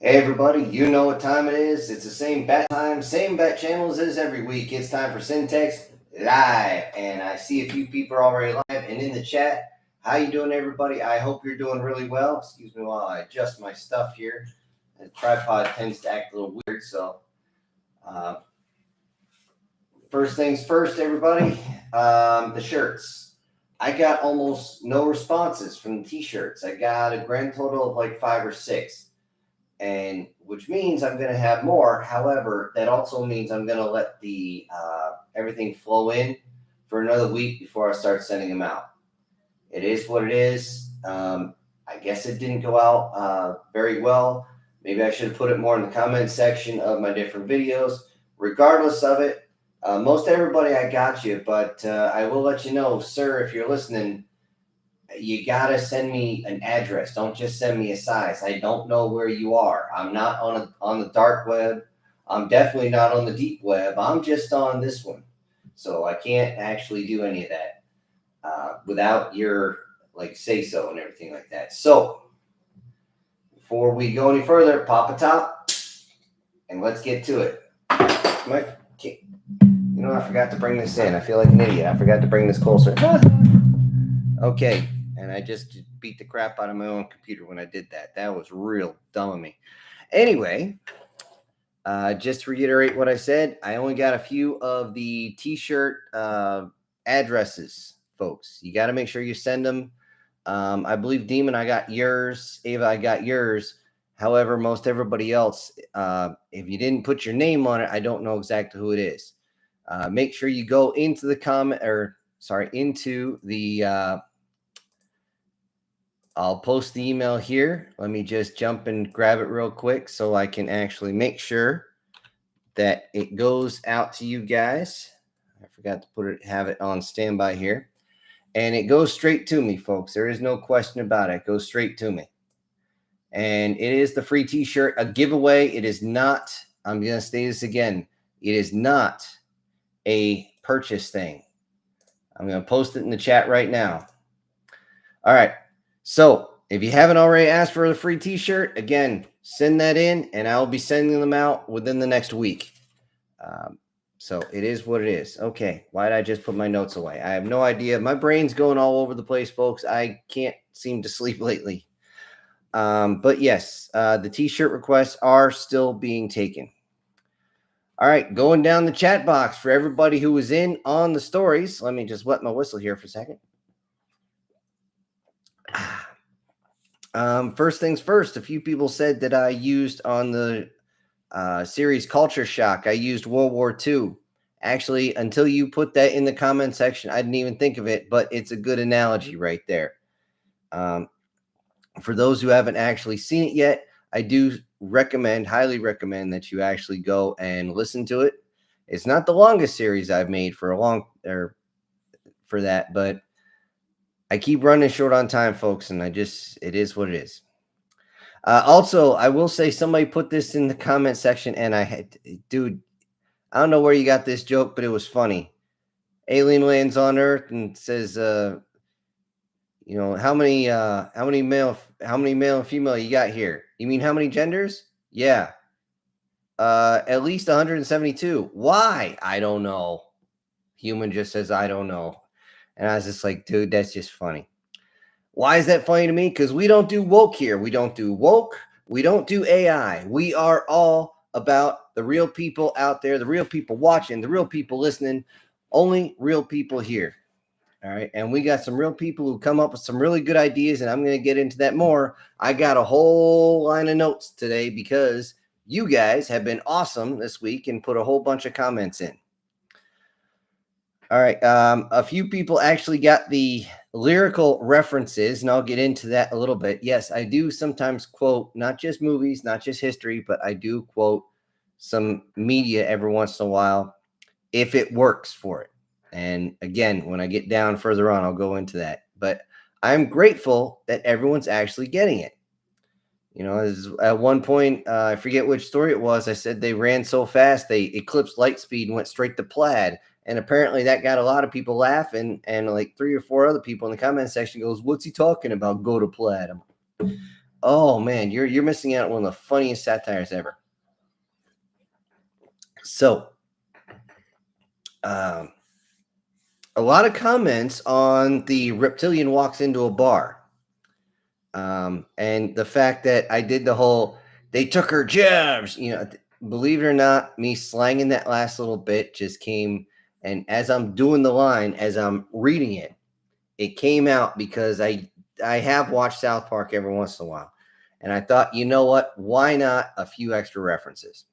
Hey everybody, you know what time it is. It's the same bat time, same bat channel as it is every week. It's time for Syntex Live. And I see a few people are already live and in the chat. How you doing everybody? I hope you're doing really well. Excuse me while I adjust my stuff here. The tripod tends to act a little weird, so uh, first things first, everybody. The shirts. I got almost no responses from the t-shirts. I got a grand total of like 5 or 6, and which means I'm going to have more. However, that also means I'm going to let the everything flow in for another week before I start sending them out. It is what it is. I guess it didn't go out very well. Maybe I should have put it more in the comment section of my different videos. Regardless of it, most everybody I got you, but I will let you know, sir, if you're listening, you gotta send me an address. Don't just send me a size. I don't know where you are. I'm not on the dark web. I'm definitely not on the deep web. I'm just on this one, so I can't actually do any of that without your like say so and everything like that. So before we go any further, pop a top and let's get to it. My, I forgot to bring this in. I feel like an idiot. I forgot to bring this closer. Okay, and I just beat the crap out of my own computer when I did that. That was real dumb of me. Anyway, just to reiterate what I said, I only got a few of the t-shirt addresses, folks. You got to make sure you send them. I believe Demon, I got yours. Ava, I got yours. However, most everybody else, if you didn't put your name on it, I don't know exactly who it is. Make sure you go into the comment, or sorry, into the I'll post the email here. Let me just jump and grab it real quick so I can actually make sure that it goes out to you guys. I forgot to have it on standby here. And it goes straight to me, folks. There is no question about it. It goes straight to me. And it is the free t-shirt, a giveaway. It is not, I'm going to say this again, it is not a purchase thing. I'm going to post it in the chat right now. All right. So if you haven't already asked for the free t-shirt, again, send that in and I'll be sending them out within the next week. So it is what it is. Okay. Why did I just put my notes away? I have no idea. My brain's going all over the place, folks. I can't seem to sleep lately. But yes, the t-shirt requests are still being taken. All right. Going down the chat box for everybody who was in on the stories. Let me just wet my whistle here for a second. First things first, a few people said that I used on the series Culture Shock, I used World War II. Actually, until you put that in the comment section, I didn't even think of it, but it's a good analogy right there. For those who haven't actually seen it yet, I do highly recommend that you actually go and listen to it. It's not the longest series I've made for that, but I keep running short on time, folks, and it is what it is. Also, I will say somebody put this in the comment section, and dude, I don't know where you got this joke, but it was funny. Alien lands on Earth and says, how many male and female you got here? You mean how many genders? Yeah. At least 172. Why? I don't know. Human just says, I don't know. And I was just like, dude, that's just funny. Why is that funny to me? Because we don't do woke here. We don't do woke. We don't do AI. We are all about the real people out there, the real people watching, the real people listening, only real people here. All right. And we got some real people who come up with some really good ideas, and I'm going to get into that more. I got a whole line of notes today because you guys have been awesome this week and put a whole bunch of comments in. All right. A few people actually got the lyrical references, and I'll get into that a little bit. Yes, I do sometimes quote not just movies, not just history, but I do quote some media every once in a while if it works for it. And again, when I get down further on, I'll go into that. But I'm grateful that everyone's actually getting it. At one point, I forget which story it was. I said they ran so fast, they eclipsed light speed and went straight to plaid. And apparently that got a lot of people laughing. And like 3 or 4 other people in the comment section goes, what's he talking about? Go to plaid. Oh man, you're missing out on one of the funniest satires ever. So, a lot of comments on the reptilian walks into a bar. And the fact that I did the whole they took her jabs, believe it or not, me slanging that last little bit just came. And as I'm doing the line, as I'm reading it, it came out because I have watched South Park every once in a while. And I thought, you know what? Why not a few extra references?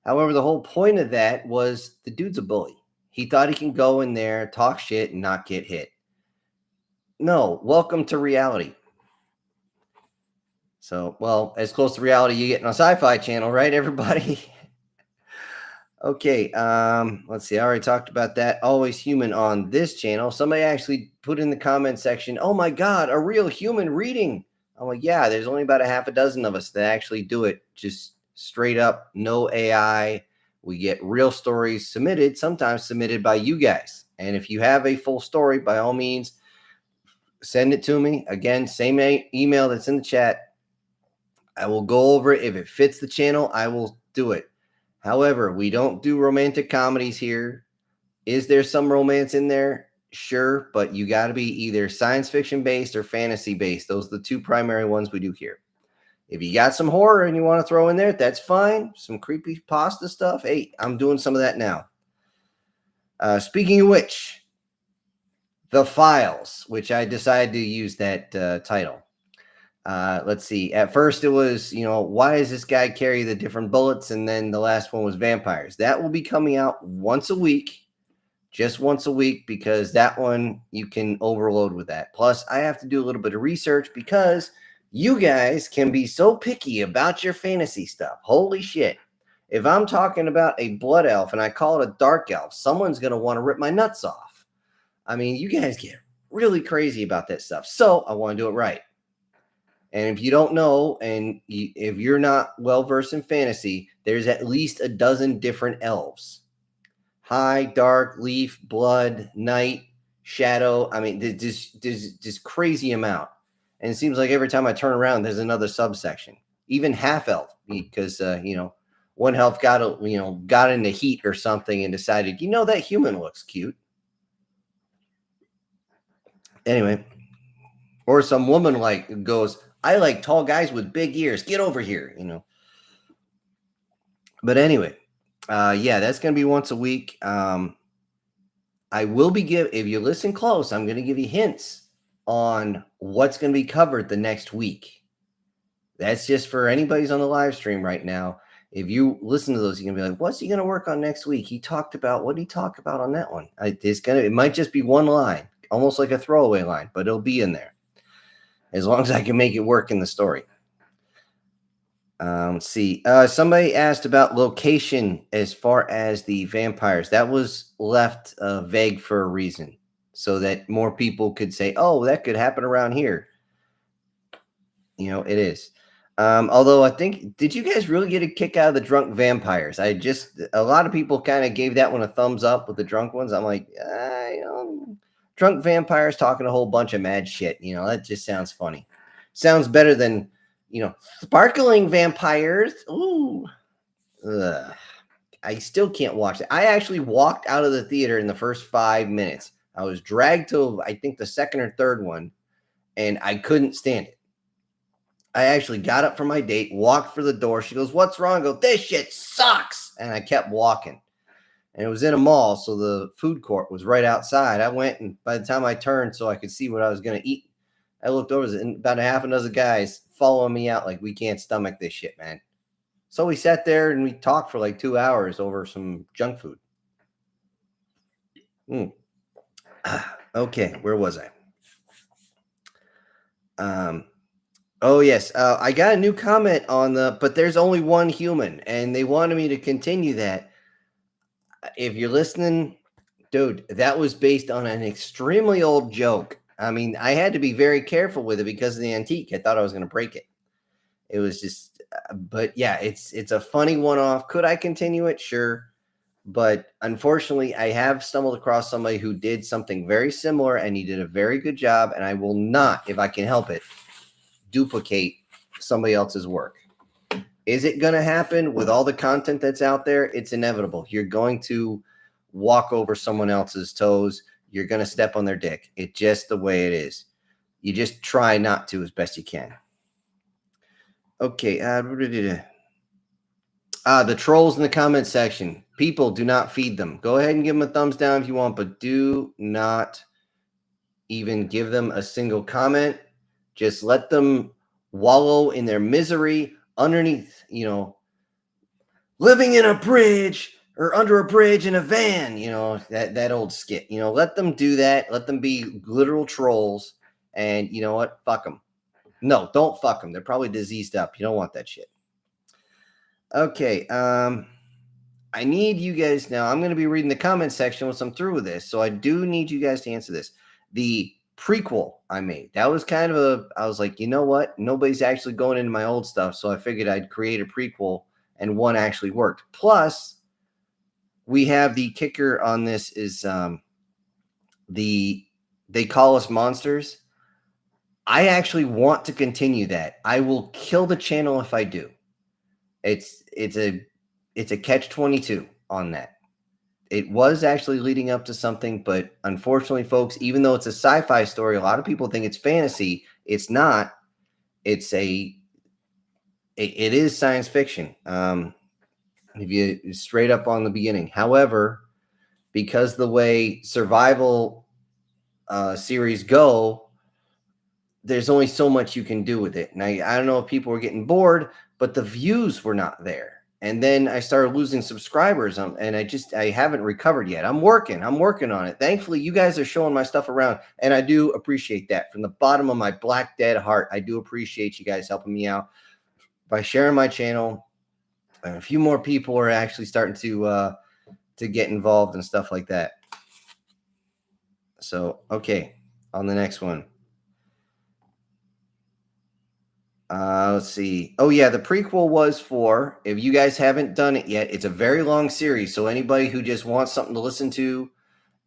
However, the whole point of that was the dude's a bully. He thought he can go in there, talk shit, and not get hit. No, welcome to reality. So, well, as close to reality you get on a sci-fi channel, right, everybody? Okay, let's see. I already talked about that. Always human on this channel. Somebody actually put in the comment section, oh my God, a real human reading. I'm like, yeah, there's only about a half a dozen of us that actually do it. Just straight up, no AI. We get real stories submitted, sometimes submitted by you guys. And if you have a full story, by all means, send it to me. Again, same email that's in the chat. I will go over it. If it fits the channel, I will do it. However, we don't do romantic comedies here. Is there some romance in there? Sure, but you got to be either science fiction based or fantasy based. Those are the two primary ones we do here. If you got some horror and you want to throw in there, that's fine. Some creepy pasta stuff. Hey, I'm doing some of that now. Speaking of which, The Files, which I decided to use that title. Let's see. At first it was, why does this guy carry the different bullets? And then the last one was vampires. That will be coming out once a week, just once a week, because that one you can overload with that. Plus, I have to do a little bit of research because you guys can be so picky about your fantasy stuff. Holy shit. If I'm talking about a blood elf and I call it a dark elf, someone's going to want to rip my nuts off. I mean, you guys get really crazy about that stuff. So I want to do it right. And if you don't know, and if you're not well-versed in fantasy, there's at least a dozen different elves. High, dark, leaf, blood, night, shadow. I mean, there's this crazy amount. And it seems like every time I turn around, there's another subsection. Even half-elf, because, one elf got into heat or something and decided, that human looks cute. Anyway, or some woman goes, I like tall guys with big ears. Get over here, But anyway, yeah, that's going to be once a week. I will be if you listen close, I'm going to give you hints on what's going to be covered the next week. That's just for anybody's on the live stream right now. If you listen to those, you're going to be like, what's he going to work on next week? What did he talk about on that one? It might just be one line, almost like a throwaway line, but it'll be in there. As long as I can make it work in the story. Let's see. Somebody asked about location as far as the vampires. That was left vague for a reason, so that more people could say, oh, that could happen around here. It is. Although I think, did you guys really get a kick out of the drunk vampires? A lot of people kind of gave that one a thumbs up with the drunk ones. I'm like, drunk vampires talking a whole bunch of mad shit. That just sounds funny. Sounds better than, sparkling vampires. Ooh. Ugh. I still can't watch it. I actually walked out of the theater in the first 5 minutes. I was dragged to, I think, the second or third one, and I couldn't stand it. I actually got up from my date, walked for the door. She goes, what's wrong? I go, this shit sucks. And I kept walking. And it was in a mall, so the food court was right outside. I went, and by the time I turned so I could see what I was going to eat, I looked over, and about a half a dozen guys following me out like, we can't stomach this shit, man. So we sat there and we talked for like 2 hours over some junk food. Okay, where was I? Oh, yes. I got a new comment on but there's only one human, and they wanted me to continue that. If you're listening, dude, that was based on an extremely old joke. I mean, I had to be very careful with it because of the antique. I thought I was going to break it. It was just, but yeah, it's a funny one-off. Could I continue it? Sure. But unfortunately, I have stumbled across somebody who did something very similar, and he did a very good job, and I will not, if I can help it, duplicate somebody else's work. Is it going to happen with all the content that's out there? It's inevitable. You're going to walk over someone else's toes. You're going to step on their dick. It's just the way it is. You just try not to as best you can. Okay. The trolls in the comment section. People, do not feed them. Go ahead and give them a thumbs down if you want, but do not even give them a single comment. Just let them wallow in their misery underneath, living in a bridge or under a bridge in a van, that old skit. Let them do that. Let them be literal trolls. And you know what? Fuck them. No, don't fuck them. They're probably diseased up. You don't want that shit. Okay. I need you guys now. I'm going to be reading the comment section once I'm through with this. So I do need you guys to answer this. The prequel I made, that was kind of I was like, you know what? Nobody's actually going into my old stuff. So I figured I'd create a prequel, and one actually worked. Plus, we have the kicker on this is They Call Us Monsters. I actually want to continue that. I will kill the channel if I do. It's a catch-22 on that. It was actually leading up to something, but unfortunately, folks, even though it's a sci-fi story, a lot of people think it's fantasy. It's not. It is science fiction. If you straight up on the beginning. However, because the way survival series go, there's only so much you can do with it. Now, I don't know if people were getting bored, but the views were not there. And then I started losing subscribers, and I haven't recovered yet. I'm working on it. Thankfully, you guys are showing my stuff around, and I do appreciate that. From the bottom of my black dead heart, I do appreciate you guys helping me out by sharing my channel. And a few more people are actually starting to get involved and stuff like that. So, okay, on the next one. Let's see. Oh, yeah, the prequel was for, if you guys haven't done it yet, it's a very long series. So anybody who just wants something to listen to,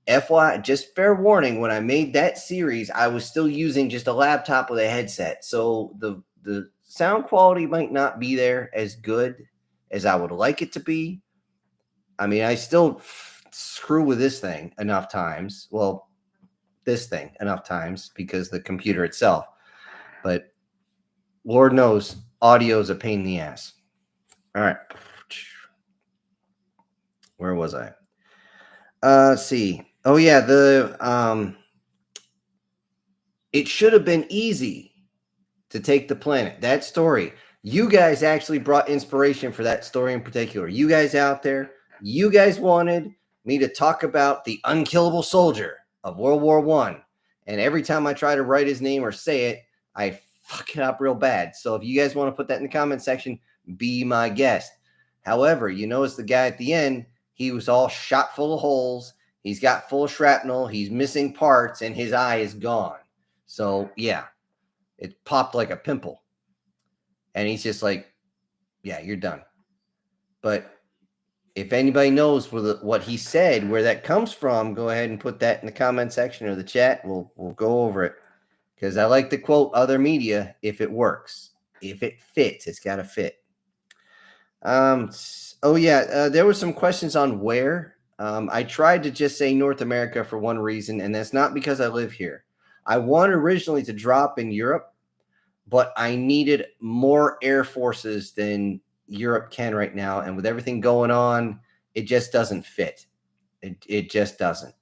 FYI, just fair warning, when I made that series, I was still using just a laptop with a headset. So the sound quality might not be there as good as I would like it to be. I mean, I still screw with this thing enough times. Well, this thing enough times because the computer itself. But Lord knows, audio is a pain in the ass. All right. Where was I? Let's see. Oh, yeah. It should have been easy to take the planet. That story. You guys actually brought inspiration for that story in particular. You guys out there, you guys wanted me to talk about the unkillable soldier of World War I. And every time I try to write his name or say it, I fuck it up real bad. So if you guys want to put that in the comment section, be my guest. However, you notice the guy at the end, he was all shot full of holes. He's got full shrapnel. He's missing parts, and his eye is gone. So, yeah, it popped like a pimple. And he's just like, yeah, you're done. But if anybody knows what he said, where that comes from, go ahead and put that in the comment section or the chat. We'll go over it. Because I like to quote other media if it works. If it fits, it's got to fit. There were some questions on where. I tried to just say North America for one reason, and that's not because I live here. I wanted originally to drop in Europe, but I needed more air forces than Europe can right now. And with everything going on, it just doesn't fit. It just doesn't.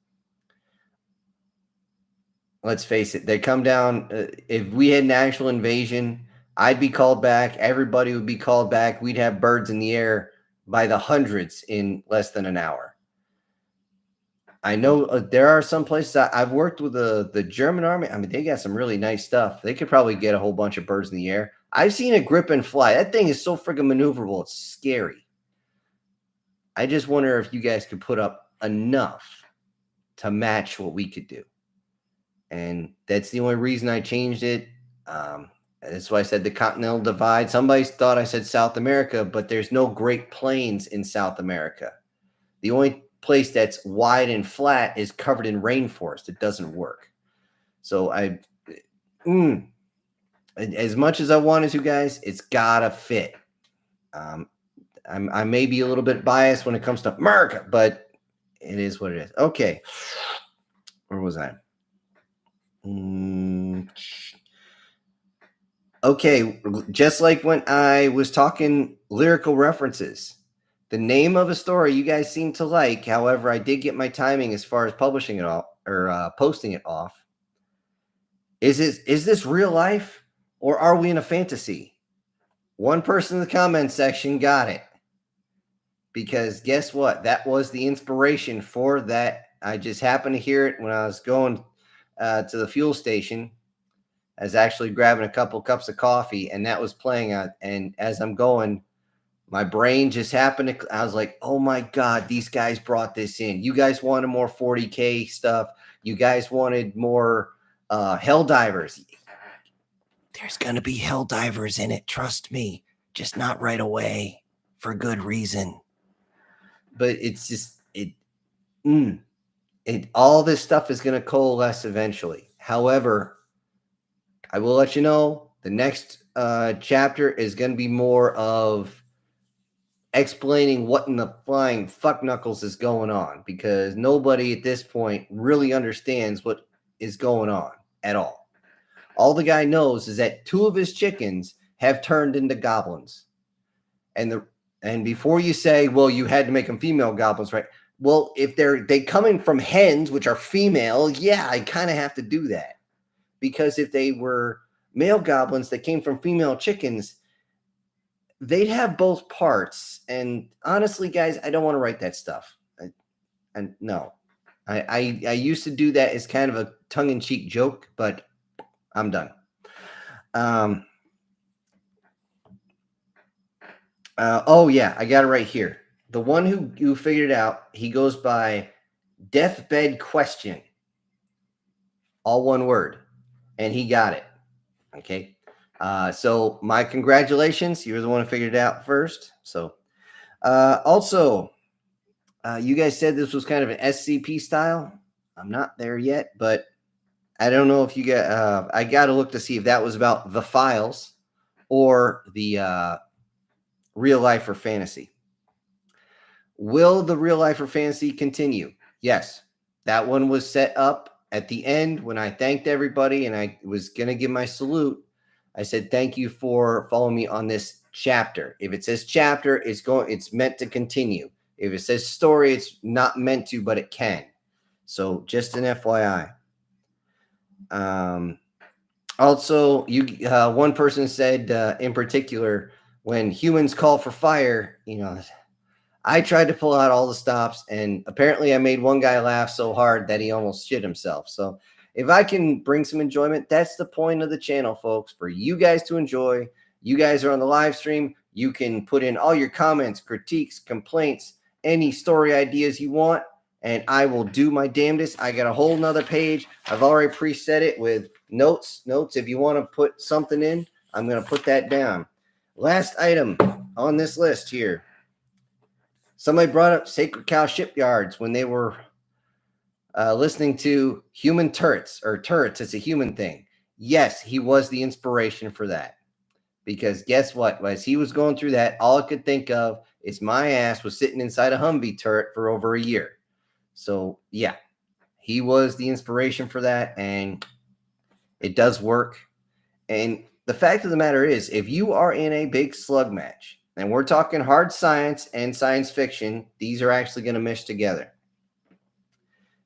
Let's face it, they come down. If we had an actual invasion, I'd be called back. Everybody would be called back. We'd have birds in the air by the hundreds in less than an hour. I know there are some places I've worked with the German army. I mean, they got some really nice stuff. They could probably get a whole bunch of birds in the air. I've seen a Gripen fly. That thing is so freaking maneuverable. It's scary. I just wonder if you guys could put up enough to match what we could do. And that's the only reason I changed it. That's why I said the Continental Divide. Somebody thought I said South America, but there's no Great Plains in South America. The only place that's wide and flat is covered in rainforest. It doesn't work. So as much as I wanted to, guys, it's gotta fit. I may be a little bit biased when it comes to America, but it is what it is. Okay, where was I? Okay, just like when I was talking lyrical references, the name of a story you guys seem to like. However, I did get my timing as far as publishing it off or posting it off. Is this real life or are we in a fantasy? One person in the comment section got it. Because guess what? That was the inspiration for that. I just happened to hear it when I was going to the fuel station. I was actually grabbing a couple cups of coffee, and that was playing. And as I'm going, my brain just happened to. I was like, "Oh my god, these guys brought this in. You guys wanted more 40K stuff. You guys wanted more hell divers. There's gonna be hell divers in it. Trust me. Just not right away, for good reason." But it's just all this stuff is going to coalesce eventually. However, I will let you know the next chapter is going to be more of explaining what in the flying fuck knuckles is going on, because nobody at this point really understands what is going on at all. All the guy knows is that 2 of his chickens have turned into goblins. And before you say, well, you had to make them female goblins, right? Well, if they coming from hens, which are female, yeah, I kind of have to do that. Because if they were male goblins that came from female chickens, they'd have both parts. And honestly, guys, I don't want to write that stuff. I used to do that as kind of a tongue-in-cheek joke, but I'm done. Oh yeah, I got it right here. The one who figured it out, he goes by Deathbed Question. All one word. And he got it. Okay. So my congratulations. You're the one who figured it out first. So also, you guys said this was kind of an SCP style. I'm not there yet, but I don't know if you got I got to look to see if that was about the files or the real life or fantasy. Will the real life or fantasy continue? Yes. That one was set up at the end when I thanked everybody and I was going to give my salute. I said, thank you for following me on this chapter. If it says chapter, it's meant to continue. If it says story, it's not meant to, but it can. So just an FYI. Also, one person said in particular, when humans call for fire, I tried to pull out all the stops, and apparently I made one guy laugh so hard that he almost shit himself. So if I can bring some enjoyment, that's the point of the channel, folks, for you guys to enjoy. You guys are on the live stream. You can put in all your comments, critiques, complaints, any story ideas you want, and I will do my damnedest. I got a whole nother page. I've already preset it with notes. If you want to put something in, I'm going to put that down. Last item on this list here. Somebody brought up Sacred Cow Shipyards when they were listening to human turrets, or turrets. It's a human thing. Yes, he was the inspiration for that. Because guess what? As he was going through that, all I could think of is my ass was sitting inside a Humvee turret for over a year. So, yeah, he was the inspiration for that, and it does work. And the fact of the matter is, if you are in a big slug match, and we're talking hard science and science fiction, these are actually going to mesh together.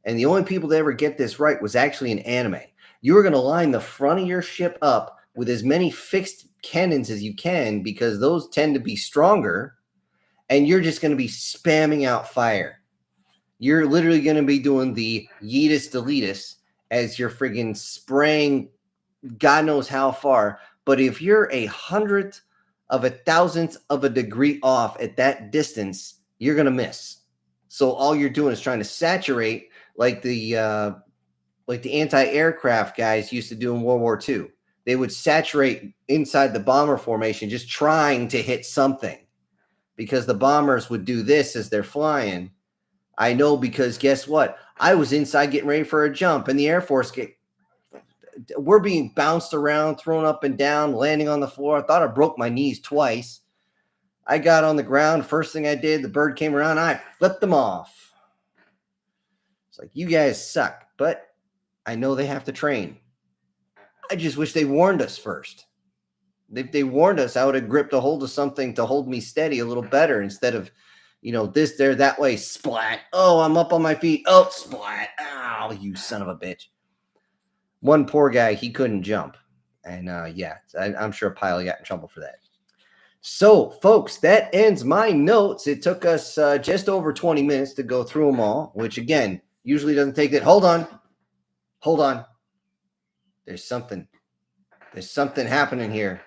And the only people that ever get this right was actually an anime. You are going to line the front of your ship up with as many fixed cannons as you can, because those tend to be stronger, and you're just going to be spamming out fire. You're literally going to be doing the yeetus deletus as you're friggin' spraying God knows how far. But if you're 1/100th of a 1,000th of a degree off at that distance, you're going to miss. So all you're doing is trying to saturate like the anti-aircraft guys used to do in World War II. They would saturate inside the bomber formation, just trying to hit something, because the bombers would do this as they're flying. I know, because guess what? I was inside getting ready for a jump, and the Air Force we're being bounced around, thrown up and down, landing on the floor. I thought I broke my knees twice. I got on the ground. First thing I did, the bird came around. I flipped them off. It's like, you guys suck, but I know they have to train. I just wish they warned us first. If they warned us, I would have gripped a hold of something to hold me steady a little better instead of, this, there, that way, splat. Oh, I'm up on my feet. Oh, splat. Ow, you son of a bitch. One poor guy, he couldn't jump. And I'm sure a pilot got in trouble for that. So, folks, that ends my notes. It took us just over 20 minutes to go through them all, which, again, usually doesn't take that. Hold on. There's something happening here.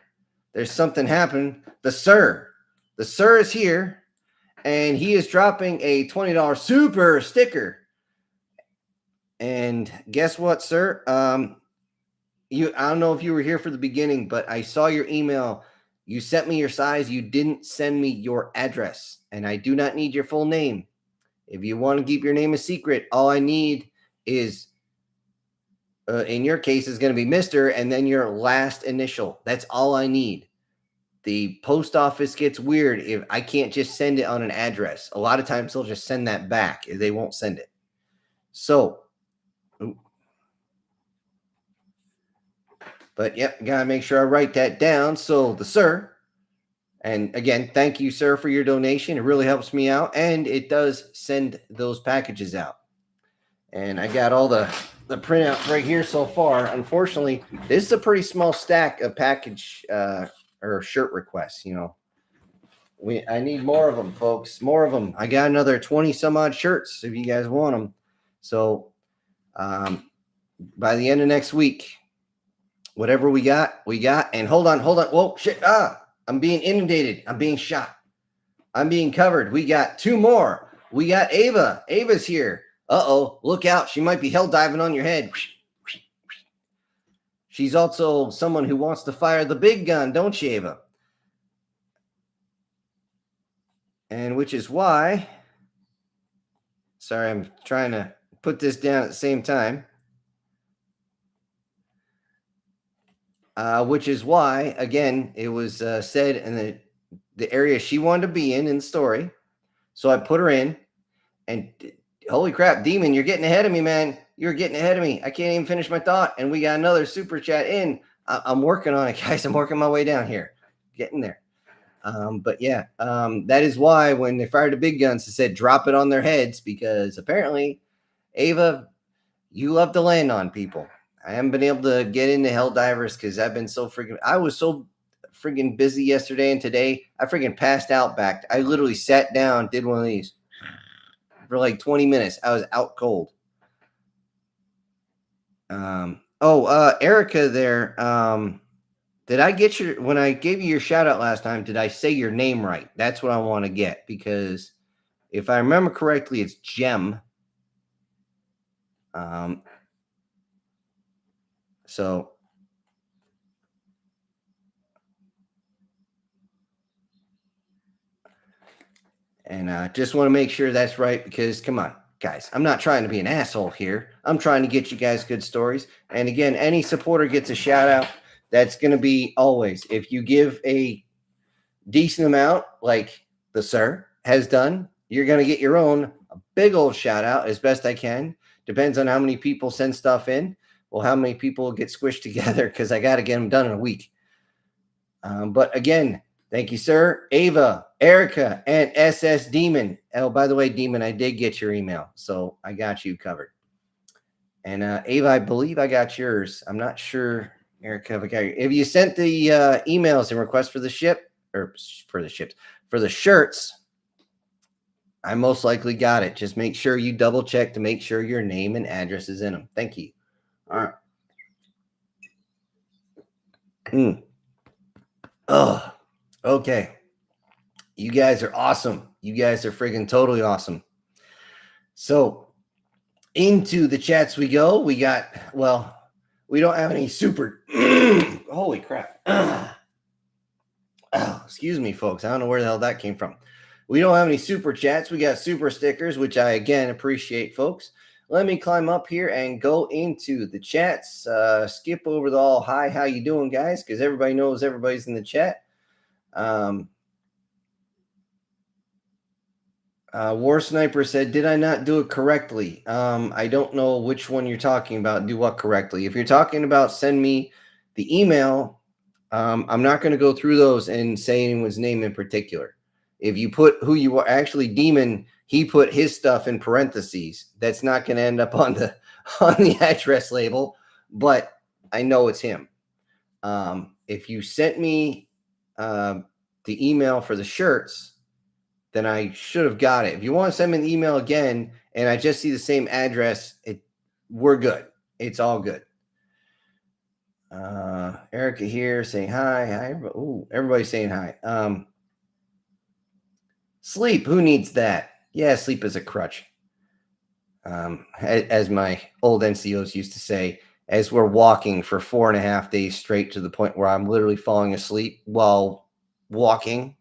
There's something happening. The sir is here, and he is dropping a $20 super sticker. And guess what, sir? I don't know if you were here for the beginning, but I saw your email. You sent me your size. You didn't send me your address, and I do not need your full name. If you want to keep your name a secret, all I need is, in your case, is going to be Mr. and then your last initial. That's all I need. The post office gets weird if I can't just send it on an address. A lot of times they'll just send that back. They won't send it. So, but yep, gotta make sure I write that down. So the sir, and again, thank you, sir, for your donation. It really helps me out, and it does send those packages out. And I got all the printouts right here so far. Unfortunately, this is a pretty small stack of package or shirt requests. I need more of them, folks. More of them. I got another 20 some odd shirts if you guys want them. So by the end of next week, whatever we got. And hold on. Whoa, shit. I'm being inundated. I'm being shot. I'm being covered. We got 2 more. We got Ava. Ava's here. Uh-oh, look out. She might be hell diving on your head. She's also someone who wants to fire the big gun, don't you, Ava? And which is why, sorry, I'm trying to put this down at the same time. Which is why, again, it was said in the area she wanted to be in the story. So I put her in, and holy crap, Demon, you're getting ahead of me, man. You're getting ahead of me. I can't even finish my thought. And we got another super chat in. I'm working on it, guys. I'm working my way down here. Getting there. That is why when they fired the big guns, they said drop it on their heads, because apparently, Ava, you love to land on people. I haven't been able to get into Helldivers because I was so freaking busy yesterday and today. I freaking passed out back. I literally sat down, did one of these for like 20 minutes. I was out cold. Erica there. Did I get when I gave you your shout out last time, did I say your name right? That's what I want to get, because if I remember correctly, it's Gem. So and just want to make sure that's right, because come on, guys, I'm not trying to be an asshole here. I'm trying to get you guys good stories. And again, any supporter gets a shout out. That's going to be always, if you give a decent amount, like the sir has done, you're going to get your own a big old shout out as best I can. Depends on how many people send stuff in. Well, how many people get squished together, because I got to get them done in a week. But again, thank you, sir. Ava, Erica, and SS Demon. Oh, by the way, Demon, I did get your email, so I got you covered. And Ava, I believe I got yours. I'm not sure, Erica, if you sent the emails and requests for the shirts, I most likely got it. Just make sure you double check to make sure your name and address is in them. Thank you. All right. Oh, okay. You guys are awesome. You guys are friggin' totally awesome. So into the chats we go. We got, we don't have any super. Holy crap. Excuse me, folks. I don't know where the hell that came from. We don't have any super chats. We got super stickers, which I, again, appreciate, folks. let me climb up here and go into the chats. Skip over the all hi, how you doing, guys? Because everybody knows everybody's in the chat. War Sniper said, did I not do it correctly? I don't know which one you're talking about. Do what correctly? If you're talking about send me the email, I'm not going to go through those and say anyone's name in particular. If you put who you are, actually, Demon, he put his stuff in parentheses. That's not going to end up on the address label, but I know it's him. If you sent me the email for the shirts, then I should have got it. If you want to send me an email again and I just see the same address, we're good. It's all good. Erica here saying hi. Hi. Ooh, everybody's saying hi. Sleep. Who needs that? Yeah, sleep is a crutch. As my old NCOs used to say, as we're walking for 4.5 days straight to the point where I'm literally falling asleep while walking.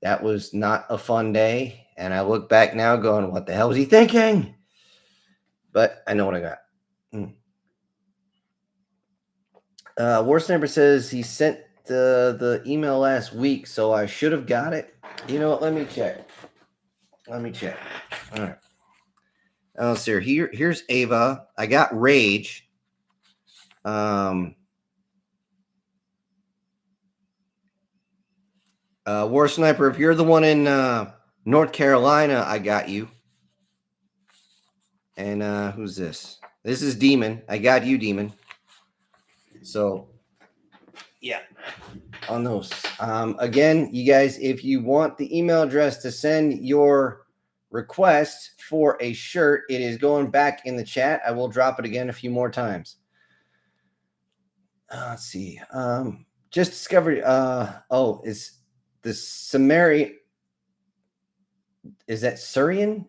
That was not a fun day. And I look back now going, what the hell was he thinking? But I know what I got. War Sniper says he sent the email last week, so I should have got it. You know what? Let me check. All right. Oh, sir. Here's Ava. I got Rage. War Sniper, if you're the one in North Carolina, I got you. And who's this? This is Demon. I got you, Demon. So, yeah, on those. Again, you guys, if you want the email address to send your request for a shirt, it is going back in the chat. I will drop it again a few more times. Let's see. Just discovered. Is the Sumerian? Is that Sarian?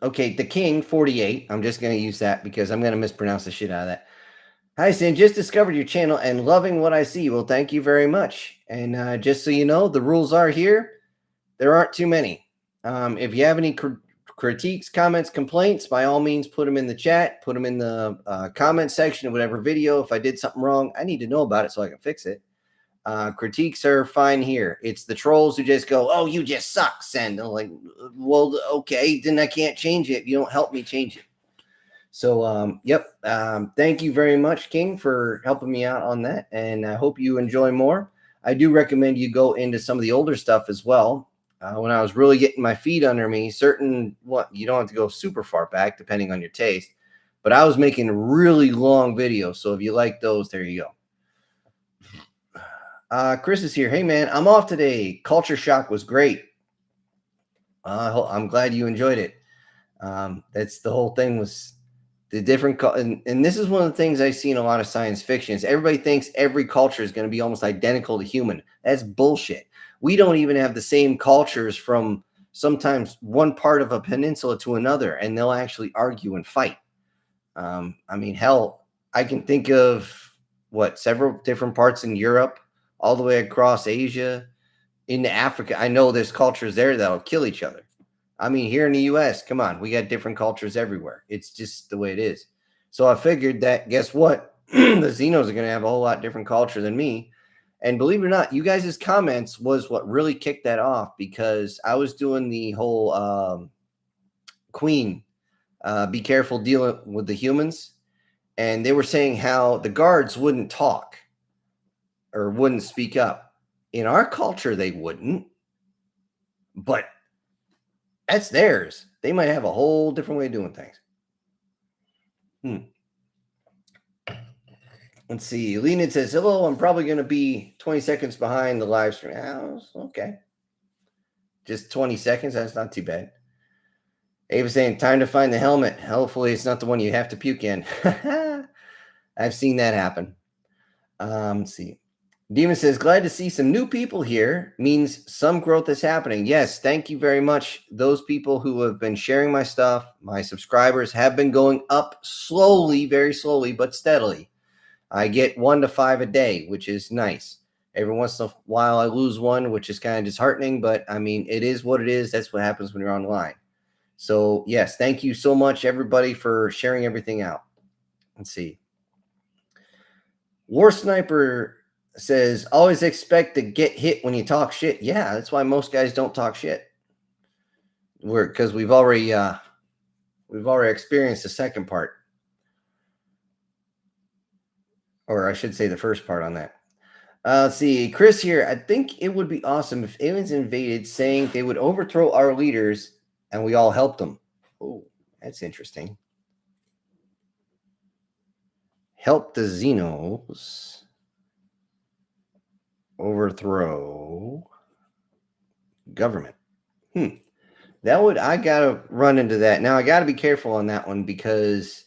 Okay, the King 48. I'm just going to use that because I'm going to mispronounce the shit out of that. Hi, Sin. Just discovered your channel and loving what I see. Well, thank you very much. And just so you know, the rules are here. There aren't too many. If you have any critiques, comments, complaints, by all means, put them in the chat. Put them in the comment section of whatever video. If I did something wrong, I need to know about it so I can fix it. Critiques are fine here. It's the trolls who just go, oh, you just suck, Send. I'm like, well, okay, then I can't change it. You don't help me change it. So, yep. Thank you very much, King, for helping me out on that. And I hope you enjoy more. I do recommend you go into some of the older stuff as well. When I was really getting my feet under me, you don't have to go super far back, depending on your taste. But I was making really long videos. So if you like those, there you go. Chris is here. Hey, man, I'm off today. Culture Shock was great. I'm glad you enjoyed it. That's the whole thing was the different. And this is one of the things I see in a lot of science fiction is everybody thinks every culture is going to be almost identical to human. That's bullshit. We don't even have the same cultures from sometimes one part of a peninsula to another, and they'll actually argue and fight. I mean, hell, I can think of several different parts in Europe, all the way across Asia, into Africa. I know there's cultures there that'll kill each other. I mean, here in the U.S., come on, we got different cultures everywhere. It's just the way it is. So I figured that, guess what? The Xenos are going to have a whole lot different culture than me. And believe it or not, you guys' comments was what really kicked that off because I was doing the whole Queen, be careful dealing with the humans. And they were saying how the guards wouldn't talk or wouldn't speak up. In our culture, they wouldn't. But that's theirs. They might have a whole different way of doing things. Let's see. Leonid says, hello, I'm probably going to be 20 seconds behind the live stream. Oh, okay. Just 20 seconds. That's not too bad. Ava's saying, time to find the helmet. Hopefully it's not the one you have to puke in. I've seen that happen. Let's see. Demon says, glad to see some new people here. Means some growth is happening. Yes, thank you very much. Those people who have been sharing my stuff, my subscribers have been going up slowly, very slowly, but steadily. I get 1 to 5 a day, which is nice. Every once in a while, I lose one, which is kind of disheartening, but I mean, it is what it is. That's what happens when you're online. So, yes, thank you so much, everybody, for sharing everything out. Let's see. War Sniper says, always expect to get hit when you talk shit. Yeah, that's why most guys don't talk shit. Because we've already experienced the second part. Or I should say the first part on that. Let's see. Chris here. I think it would be awesome if aliens invaded, saying they would overthrow our leaders and we all helped them. Oh, that's interesting. Help the Xenos overthrow government. I gotta run into that. Now I gotta be careful on that one because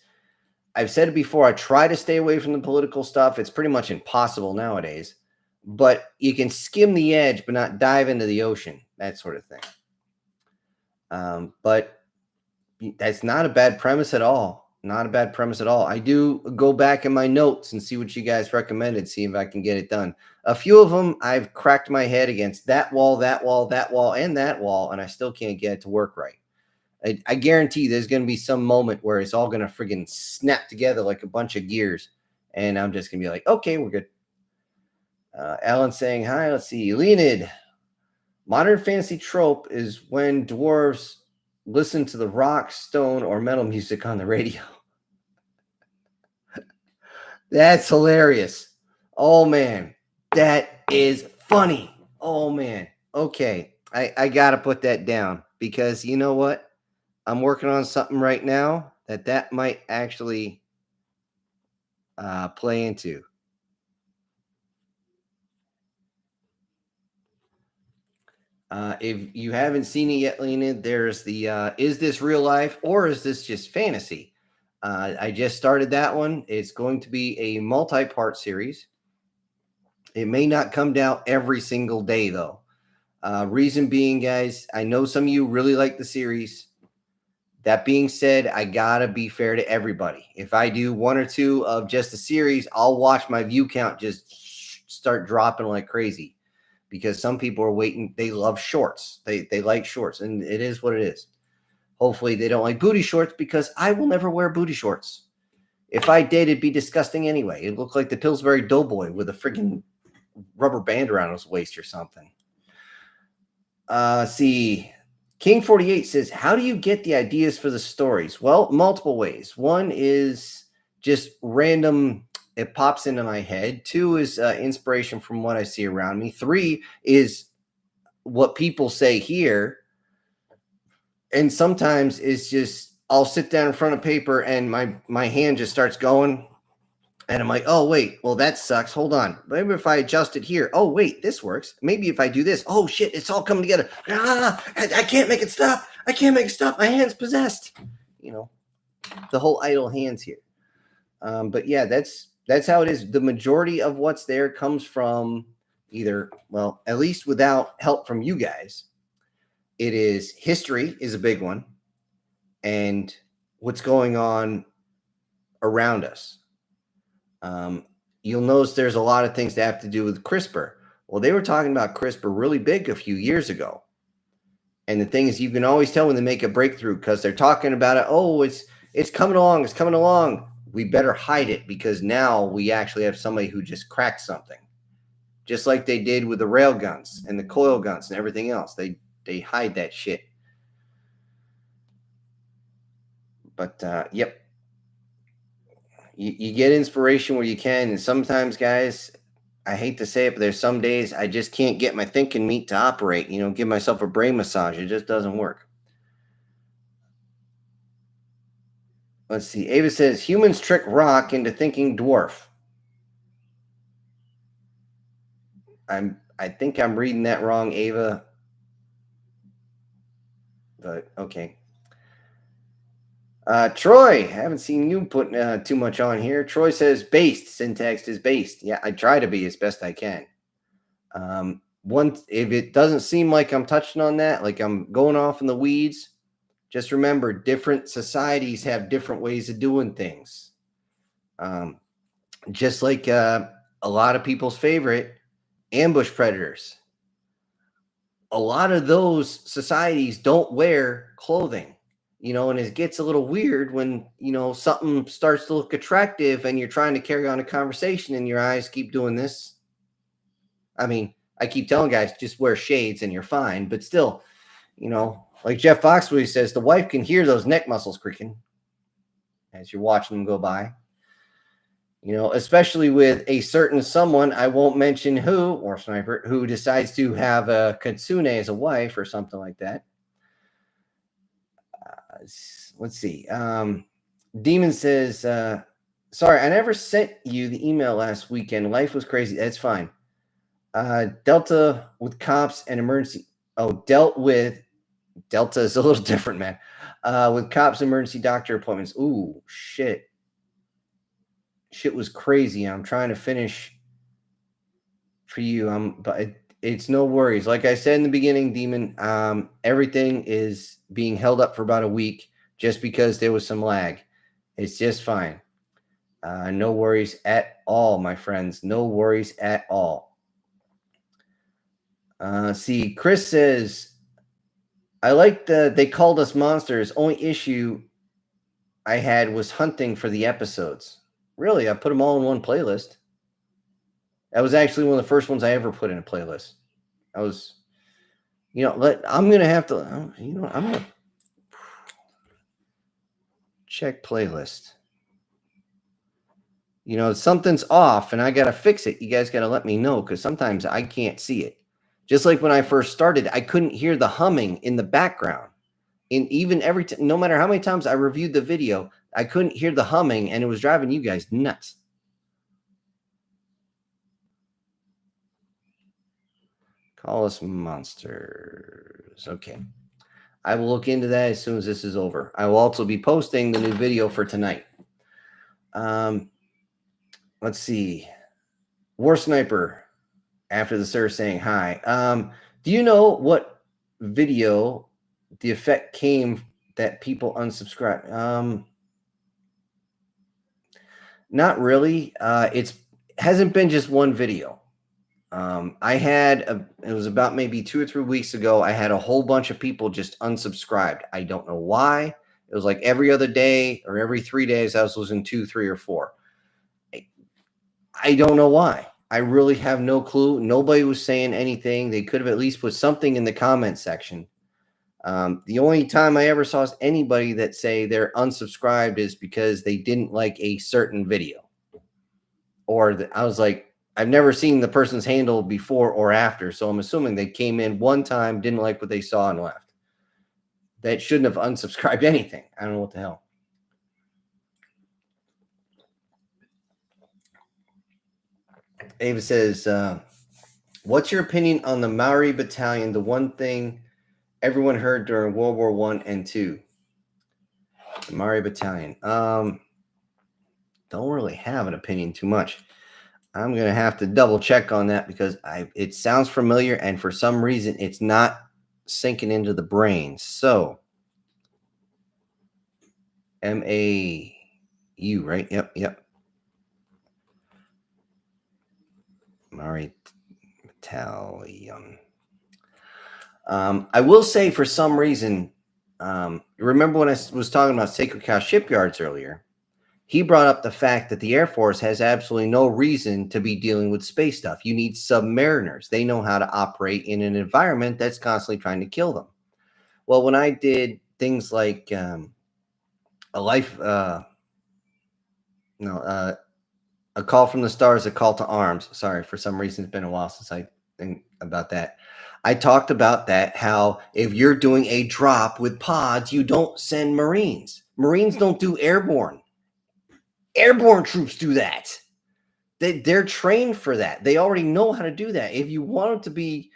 I've said it before. I try to stay away from the political stuff. It's pretty much impossible nowadays. But you can skim the edge, but not dive into the ocean. That sort of thing. But that's not a bad premise at all. Not a bad premise at all. I do go back in my notes and see what you guys recommended, see if I can get it done. A few of them, I've cracked my head against that wall, that wall, that wall, and that wall, and I still can't get it to work right. I guarantee there's going to be some moment where it's all going to friggin' snap together like a bunch of gears, and I'm just going to be like, okay, we're good. Alan saying hi. Let's see. Leonid. Modern fantasy trope is when dwarves listen to the rock, stone, or metal music on the radio. That's hilarious. Oh, man. That is funny. Oh, man. Okay. I got to put that down because you know what? I'm working on something right now that might actually play into. If you haven't seen it yet, Lena, there's the is this real life or is this just fantasy? I just started that one. It's going to be a multi-part series. It may not come down every single day, though. Reason being, guys, I know some of you really like the series. That being said, I gotta be fair to everybody. If I do one or two of just the series, I'll watch my view count just start dropping like crazy because some people are waiting. They love shorts. They like shorts, and it is what it is. Hopefully, they don't like booty shorts because I will never wear booty shorts. If I did, it'd be disgusting anyway. It looked like the Pillsbury Doughboy with a freaking rubber band around his waist or something. See. King 48 says, how do you get the ideas for the stories? Well, multiple ways. One is just random. It pops into my head. Two is inspiration from what I see around me. Three is what people say here. And sometimes it's just, I'll sit down in front of paper and my hand just starts going. And I'm like, oh, wait, well, that sucks. Hold on. Maybe if I adjust it here. Oh, wait, this works. Maybe if I do this. Oh, shit, it's all coming together. I can't make it stop. I can't make it stop. My hand's possessed. You know, the whole idle hands here. But yeah, that's how it is. The majority of what's there comes from either, well, at least without help from you guys. It is history is a big one. And what's going on around us. You'll notice there's a lot of things that have to do with CRISPR. Well, they were talking about CRISPR really big a few years ago. And the thing is, you can always tell when they make a breakthrough because they're talking about it. Oh, it's coming along. It's coming along. We better hide it because now we actually have somebody who just cracked something. Just like they did with the rail guns and the coil guns and everything else. They hide that shit. But, yep. You get inspiration where you can. And sometimes, guys, I hate to say it, but there's some days I just can't get my thinking meat to operate, give myself a brain massage. It just doesn't work. Let's see. Ava says, humans trick rock into thinking dwarf. I think I'm reading that wrong, Ava. But okay. Troy, haven't seen you put too much on here. Troy says based. Syntax is based. Yeah, I try to be as best I can. If it doesn't seem like I'm touching on that, like I'm going off in the weeds, just remember different societies have different ways of doing things. Just like a lot of people's favorite, ambush predators. A lot of those societies don't wear clothing, and it gets a little weird when, something starts to look attractive and you're trying to carry on a conversation and your eyes keep doing this. I mean, I keep telling guys just wear shades and you're fine, but still, like Jeff Foxworthy says, the wife can hear those neck muscles creaking as you're watching them go by. Especially with a certain someone, I won't mention who, or sniper, who decides to have a kitsune as a wife or something like that. Let's see. Demon says, sorry, I never sent you the email last weekend. Life was crazy. That's fine. Delta with cops and emergency. Oh, Delta is a little different, man. With cops, emergency doctor appointments. Ooh, shit. Shit was crazy. I'm trying to finish for you. But it's no worries. Like I said in the beginning, Demon, everything is being held up for about a week just because there was some lag. It's just fine. No worries at all, my friends. No worries at all. See, Chris says, I like they called us monsters. Only issue I had was hunting for the episodes. Really, I put them all in one playlist. That was actually one of the first ones I ever put in a playlist. I was, I'm going to have to, I'm going to check playlist. Something's off and I got to fix it. You guys got to let me know because sometimes I can't see it. Just like when I first started, I couldn't hear the humming in the background. And even no matter how many times I reviewed the video, I couldn't hear the humming and it was driving you guys nuts. Call us monsters. Okay. I will look into that as soon as this is over. I will also be posting the new video for tonight. Let's see. War Sniper, after the sir saying hi. Do you know what video the effect came that people unsubscribe? Not really. It hasn't been just one video. It was about maybe 2 or 3 weeks ago. I had a whole bunch of people just unsubscribed. I don't know why. It was like every other day or every 3 days, I was losing 2, 3, or 4. I don't know why. I really have no clue. Nobody was saying anything. They could have at least put something in the comment section. The only time I ever saw anybody that say they're unsubscribed is because they didn't like a certain video. I was like, I've never seen the person's handle before or after, so I'm assuming they came in one time, didn't like what they saw, and left. That shouldn't have unsubscribed anything. I don't know what the hell. Ava says, what's your opinion on the Maori Battalion, the one thing everyone heard during World War I and II? The Maori Battalion. Don't really have an opinion too much. I'm going to have to double check on that because it sounds familiar, and for some reason, it's not sinking into the brain. So, MAU, right? Yep. Maori Battalion. I will say, for some reason, remember when I was talking about Sacred Cow shipyards earlier? He brought up the fact that the Air Force has absolutely no reason to be dealing with space stuff. You need submariners. They know how to operate in an environment that's constantly trying to kill them. Well, when I did things like a call from the stars, a call to arms. Sorry, for some reason, it's been a while since I think about that. I talked about that, how if you're doing a drop with pods, you don't send Marines. Marines don't do airborne. Airborne troops do that. They're trained for that. They already know how to do that. If you want them to be,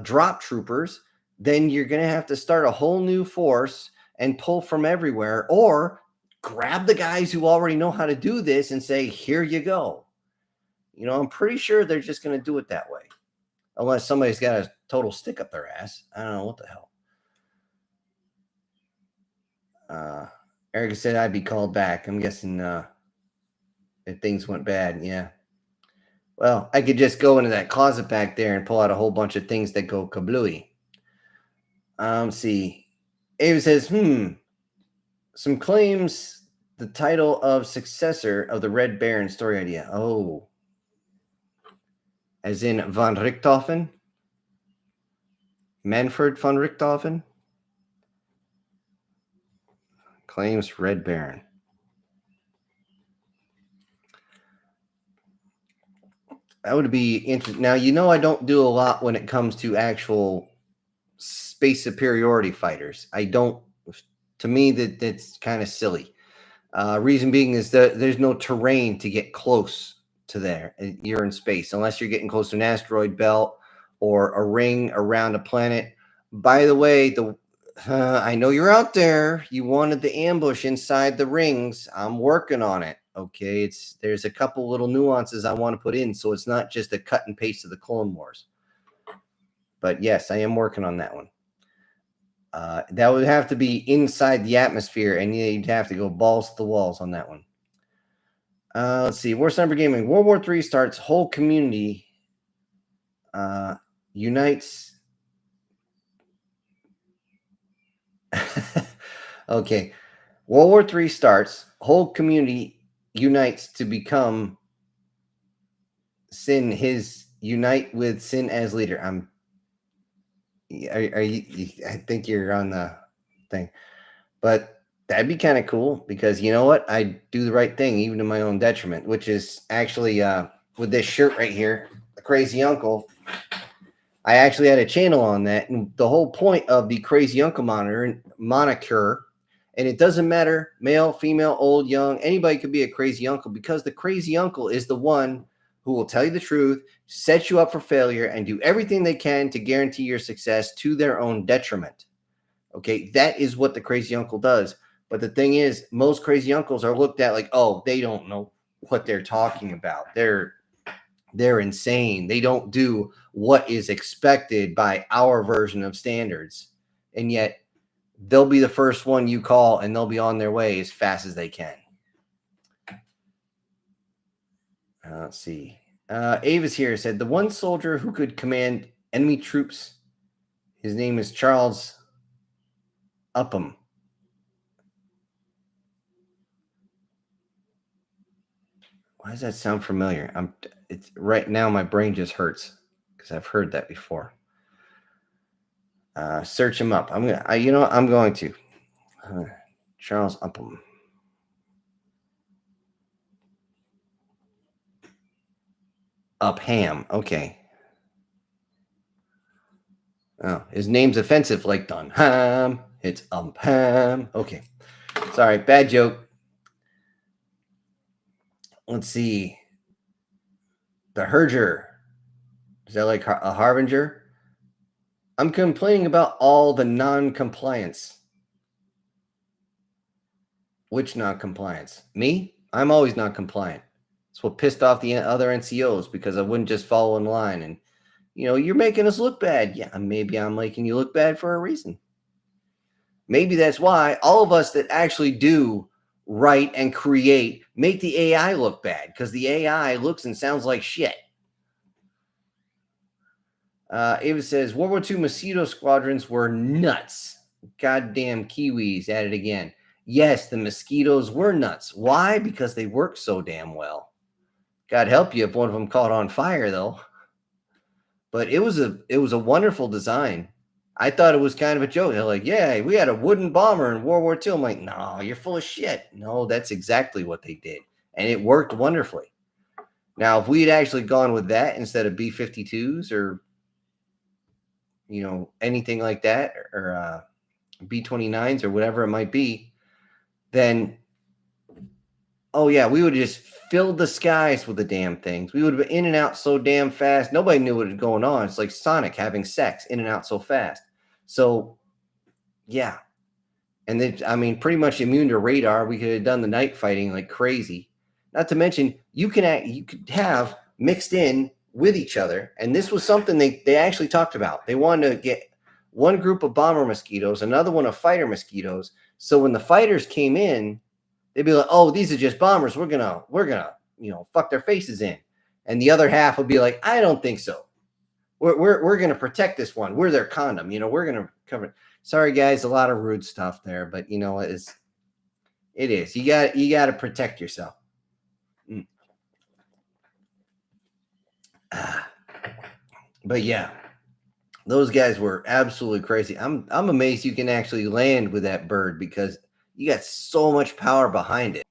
drop troopers, then you're going to have to start a whole new force and pull from everywhere, or grab the guys who already know how to do this and say, here you go. I'm pretty sure they're just going to do it that way. Unless somebody's got a total stick up their ass. I don't know what the hell. Erica said I'd be called back. I'm guessing if things went bad, yeah. Well, I could just go into that closet back there and pull out a whole bunch of things that go kablooey. See. Ava says, some claims the title of successor of the Red Baron story idea. Oh. As in von Richthofen? Manfred von Richthofen? Claims Red Baron. That would be interesting. Now, I don't do a lot when it comes to actual space superiority fighters. I don't. To me, that's kind of silly. Reason being is that there's no terrain to get close to there. You're in space unless you're getting close to an asteroid belt or a ring around a planet. By the way, I know you're out there. You wanted the ambush inside the rings. I'm working on it. Okay, there's a couple little nuances I want to put in, so it's not just a cut and paste of the Clone Wars. But yes, I am working on that one. That would have to be inside the atmosphere, and you'd have to go balls to the walls on that one. Let's see. War Sniper Gaming. World War III starts. Whole community unites. Okay. World War III starts. Whole community unites to become Sin. Unite with Sin as leader. Are you? I think you're on the thing, but that'd be kind of cool because you know what? I do the right thing even to my own detriment, which is actually with this shirt right here, the Crazy Uncle. I actually had a channel on that, and the whole point of the Crazy Uncle moniker, and it doesn't matter male, female, old, young, anybody could be a crazy uncle because the crazy uncle is the one who will tell you the truth, set you up for failure, and do everything they can to guarantee your success to their own detriment. Okay, that is what the crazy uncle does. But the thing is, most crazy uncles are looked at like, oh, they don't know what they're talking about. They're insane. They don't do what is expected by our version of standards. And yet they'll be the first one you call and they'll be on their way as fast as they can. Let's see. Ava's here said the one soldier who could command enemy troops, his name is Charles Upham. Why does that sound familiar? It's right now my brain just hurts because I've heard that before. Search him up. I'm going to. Charles Upham. Upham. Okay. Oh, his name's offensive like Dunham. It's Upham. Okay. Sorry, bad joke. Let's see. The Herger. Is that like a harbinger? I'm complaining about all the non-compliance. Which non-compliance? Me? I'm always non-compliant. That's what pissed off the other NCOs because I wouldn't just follow in line. And, you're making us look bad. Yeah, maybe I'm making you look bad for a reason. Maybe that's why all of us that actually do write and create make the AI look bad because the AI looks and sounds like shit. Ava says, World War II mosquito squadrons were nuts. Goddamn Kiwis at it again. Yes, the mosquitoes were nuts. Why? Because they work so damn well. God help you if one of them caught on fire, though. But it was a wonderful design. I thought it was kind of a joke. They're like, yeah, we had a wooden bomber in World War II. I'm like, no, you're full of shit. No, that's exactly what they did. And it worked wonderfully. Now, if we had actually gone with that instead of B-52s or, anything like that, or B-29s or whatever it might be, then, oh yeah, we would have just filled the skies with the damn things. We would have been in and out so damn fast. Nobody knew what was going on. It's like Sonic having sex in and out so fast. So, yeah. And then, pretty much immune to radar. We could have done the night fighting like crazy. Not to mention, you could have mixed in with each other. And this was something they actually talked about. They wanted to get one group of bomber mosquitoes, another one of fighter mosquitoes. So when the fighters came in, they'd be like, oh, these are just bombers. We're gonna, fuck their faces in. And the other half will be like, I don't think so. We're going to protect this one. We're their condom. We're going to cover it. Sorry, guys, a lot of rude stuff there, but it is. You got to protect yourself. But yeah, those guys were absolutely crazy. I'm amazed you can actually land with that bird because you got so much power behind it.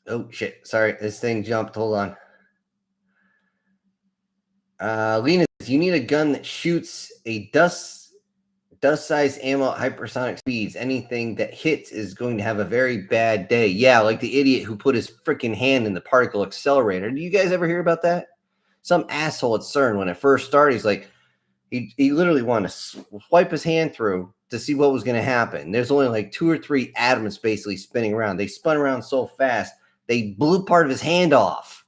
Oh shit! Sorry, this thing jumped. Hold on. Lena says you need a gun that shoots a dust-sized ammo at hypersonic speeds. Anything that hits is going to have a very bad day. Yeah, like the idiot who put his freaking hand in the particle accelerator. Do you guys ever hear about that? Some asshole at CERN, when it first started, he's like, he literally wanted to swipe his hand through to see what was going to happen. There's only like 2 or 3 atoms basically spinning around. They spun around so fast, they blew part of his hand off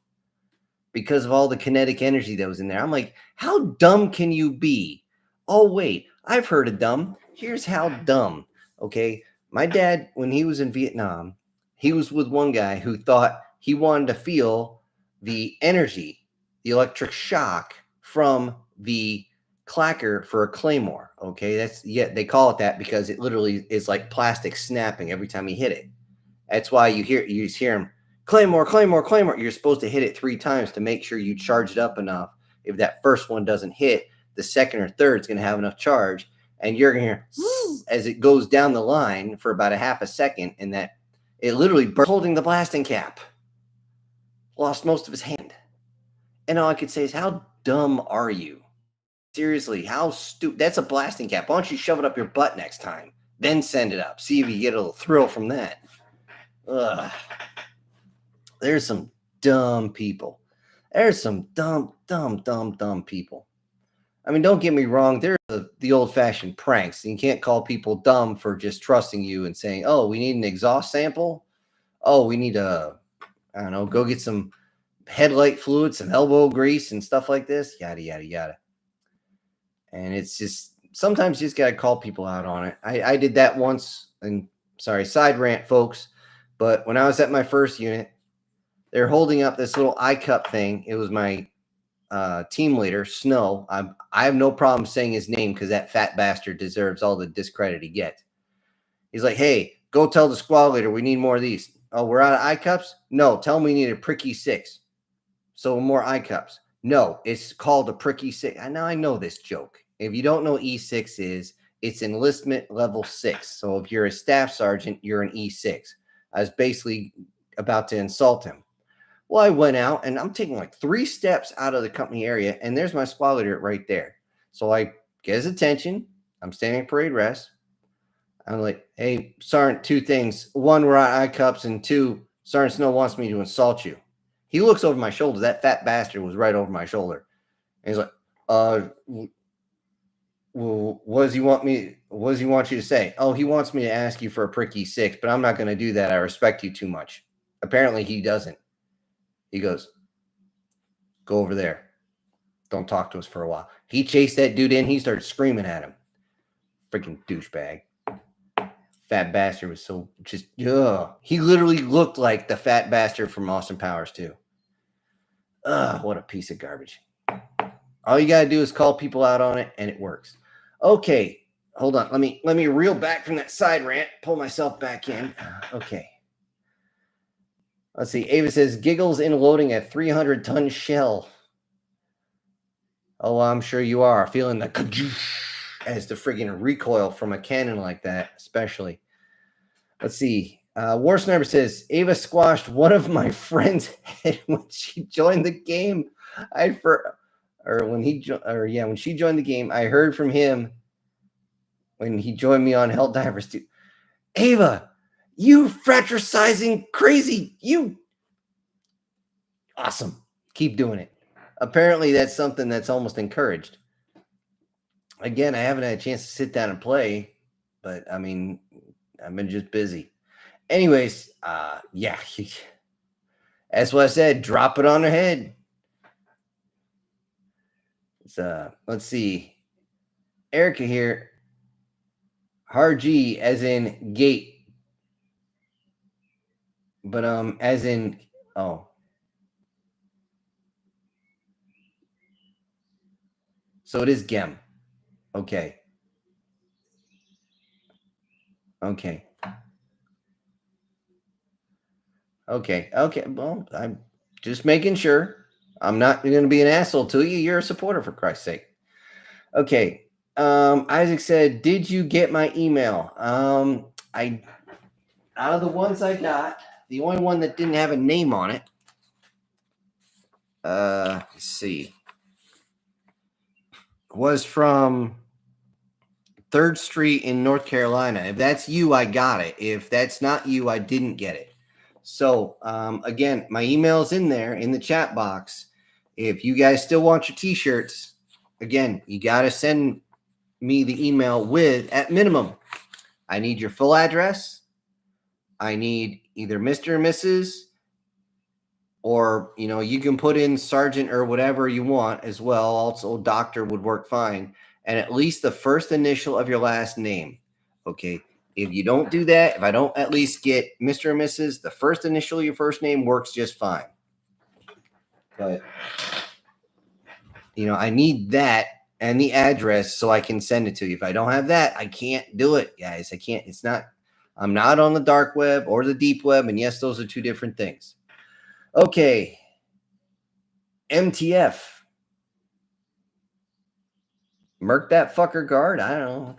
because of all the kinetic energy that was in there. I'm like, how dumb can you be? Oh, wait, I've heard of dumb. Here's how dumb. Okay. My dad, when he was in Vietnam, he was with one guy who thought he wanted to feel the energy, the electric shock from the clacker for a claymore. Okay. They call it that because it literally is like plastic snapping every time you hit it. That's why you hear him, claymore, claymore, claymore. You're supposed to hit it 3 times to make sure you charge it up enough. If that first one doesn't hit, the second or third is going to have enough charge, and you're going to hear as it goes down the line for about a half a second, and that it literally burst, holding the blasting cap. Lost most of his hand. And all I could say is, how dumb are you? Seriously, how stupid. That's a blasting cap. Why don't you shove it up your butt next time? Then send it up. See if you get a little thrill from that. Ugh. There's some dumb people. There's some dumb people. I mean, don't get me wrong. There's the old-fashioned pranks. You can't call people dumb for just trusting you and saying, oh, we need an exhaust sample. Oh, we need I don't know, go get some headlight fluid, some elbow grease and stuff like this. Yada, yada, yada. And it's just, sometimes you just got to call people out on it. I did that once, and sorry, side rant, folks. But when I was at my first unit, they're holding up this little iCup thing. It was my team leader, Snow. I have no problem saying his name because that fat bastard deserves all the discredit he gets. He's like, hey, go tell the squad leader we need more of these. Oh, we're out of iCups? No, tell him we need a pricky 6. So more iCups. No, it's called a pricky 6. Now I know this joke. If you don't know E6 is, it's enlistment level 6. So if you're a staff sergeant, you're an E6. I was basically about to insult him. Well, I went out and I'm taking like 3 steps out of the company area, and there's my squad leader right there. So I get his attention. I'm standing at parade rest. I'm like, hey, Sergeant, 2 things. 1, we're on iCups, and 2, Sergeant Snow wants me to insult you. He looks over my shoulder. That fat bastard was right over my shoulder. And he's like, well, what does he want you to say? Oh, he wants me to ask you for a pricky 6, but I'm not going to do that. I respect you too much. Apparently he doesn't. He goes, go over there. Don't talk to us for a while. He chased that dude in. He started screaming at him. Freaking douchebag. Fat bastard was so just, ugh. He literally looked like the fat bastard from Austin Powers too. Ugh, what a piece of garbage. All you got to do is call people out on it, and it works. Okay, hold on. Let me reel back from that side rant, pull myself back in. Okay. Let's see. Ava says, giggles in loading a 300-ton shell. Oh, I'm sure you are. Feeling the as the friggin' recoil from a cannon like that, especially. Let's see. War Sniper says, Ava squashed one of my friend's head when she joined the game. When she joined the game, I heard from him when he joined me on Helldivers too. Ava, you fratricizing crazy, you awesome. Keep doing it. Apparently that's something that's almost encouraged. Again, I haven't had a chance to sit down and play, but I mean, I've been just busy. Anyways, yeah. That's what I said. Drop it on their head. Let's see. Erica here. Hard G as in gate. But as in So it is Gem. Okay. Okay. Okay. Okay. Well, I'm just making sure. I'm not going to be an asshole to you. You're a supporter, for Christ's sake. Okay. Isaac said, "Did you get my email?" I out of the ones I got, the only one that didn't have a name on it. Let's see. Was from 3rd Street in North Carolina. If that's you, I got it. If that's not you, I didn't get it. So, again, my email's in there in the chat box. If you guys still want your t-shirts, again, you got to send me the email with, at minimum, I need your full address. I need either Mr. or Mrs., or, you know, you can put in sergeant or whatever you want as well. Also, doctor would work fine. And at least the first initial of your last name. Okay. If you don't do that, if I don't at least get Mr. or Mrs., the first initial of your first name works just fine. But, you know, I need that and the address so I can send it to you. If I don't have that, I can't do it, guys. I can't. It's not, I'm not on the dark web or the deep web. And yes, those are two different things. Okay. MTF. Murk that fucker guard. I don't know.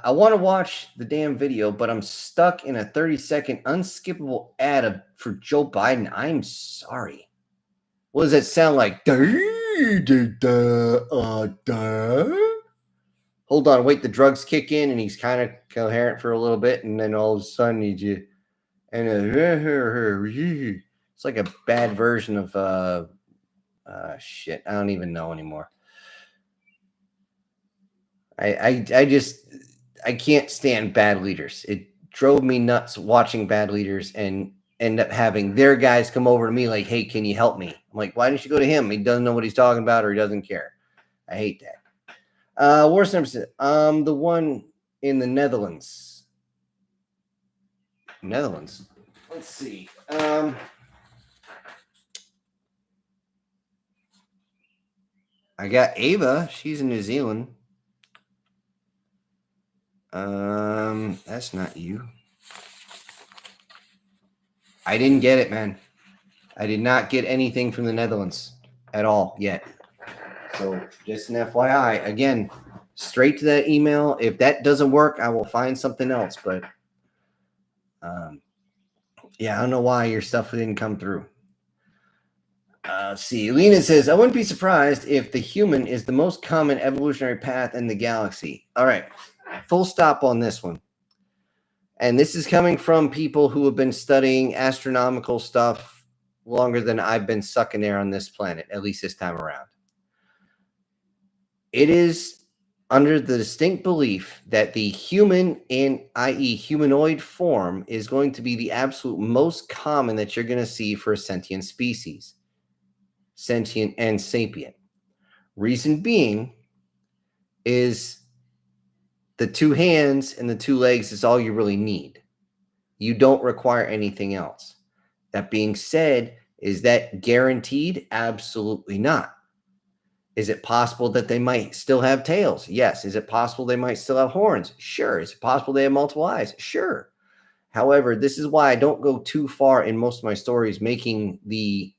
I want to watch the damn video, but I'm stuck in a 30-second unskippable ad for Joe Biden. I'm sorry. What does it sound like? Hold on, wait. The drugs kick in, and he's kind of coherent for a little bit, and then all of a sudden you and it's like a bad version of shit. I don't even know anymore. I can't stand bad leaders. It drove me nuts watching bad leaders and end up having their guys come over to me like, "Hey, can you help me?" I'm like, "Why didn't you go to him? He doesn't know what he's talking about, or he doesn't care." I hate that. Worst number, the one in the Netherlands. Netherlands. Let's see. I got Ava. She's in New Zealand. That's not you. I didn't get it, man. I did not get anything from the Netherlands at all yet. So just an FYI, again, straight to that email. If that doesn't work, I will find something else. But yeah, I don't know why your stuff didn't come through. See, Lena says, "I wouldn't be surprised if the human is the most common evolutionary path in the galaxy." All right, full stop on this one. And this is coming from people who have been studying astronomical stuff longer than I've been sucking air on this planet, at least this time around. It is under the distinct belief that the human, i.e. humanoid form, is going to be the absolute most common that you're going to see for a sentient species. Sentient and sapient. Reason being is the 2 hands and the 2 legs is all you really need. You don't require anything else. That being said, is that guaranteed? Absolutely not. Is it possible that they might still have tails? Yes. Is it possible they might still have horns? Sure. Is it possible they have multiple eyes? Sure. However, this is why I don't go too far in most of my stories making the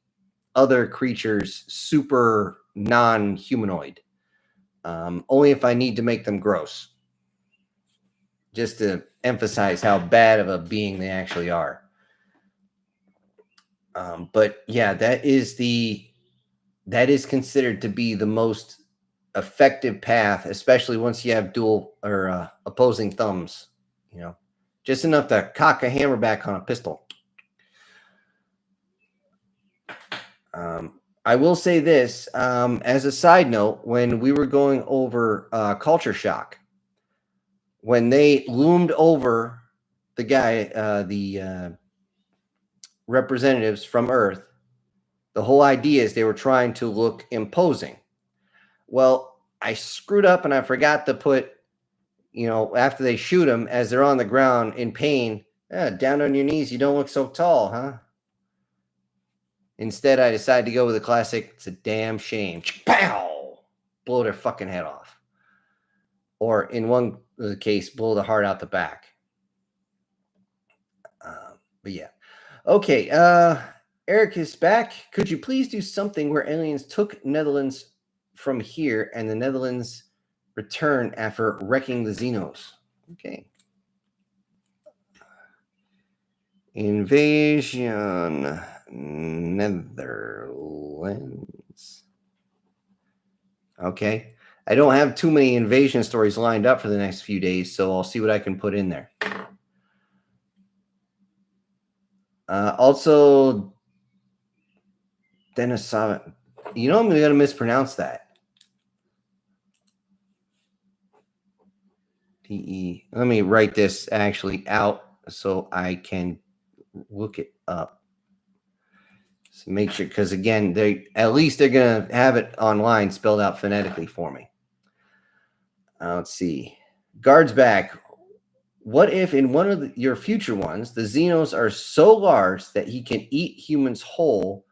other creatures super non-humanoid. Only if I need to make them gross. Just to emphasize how bad of a being they actually are. But yeah, that is considered to be the most effective path, especially once you have dual or opposing thumbs, you know, just enough to cock a hammer back on a pistol. I will say this, as a side note, when we were going over culture shock, when they loomed over the guy, the representatives from Earth, the whole idea is they were trying to look imposing. Well, I screwed up and I forgot to put, you know, after they shoot them, as they're on the ground in pain, down on your knees, you don't look so tall, huh? Instead, I decided to go with the classic, "It's a damn shame." Pow! blow their fucking head off. Or in one case, blow the heart out the back. But yeah. Okay. Eric is back. Could you please do something where aliens took Netherlands from here and the Netherlands return after wrecking the Xenos? Okay. Invasion Netherlands. Okay. I don't have too many invasion stories lined up for the next few days, so I'll see what I can put in there. Also, Denisova. You know I'm going to mispronounce that. D-E. Let me write this actually out so I can look it up. So make sure, because again, they're going to have it online spelled out phonetically for me. Let's see. Guards back. What if in one of your future ones, the Xenos are so large that he can eat humans whole,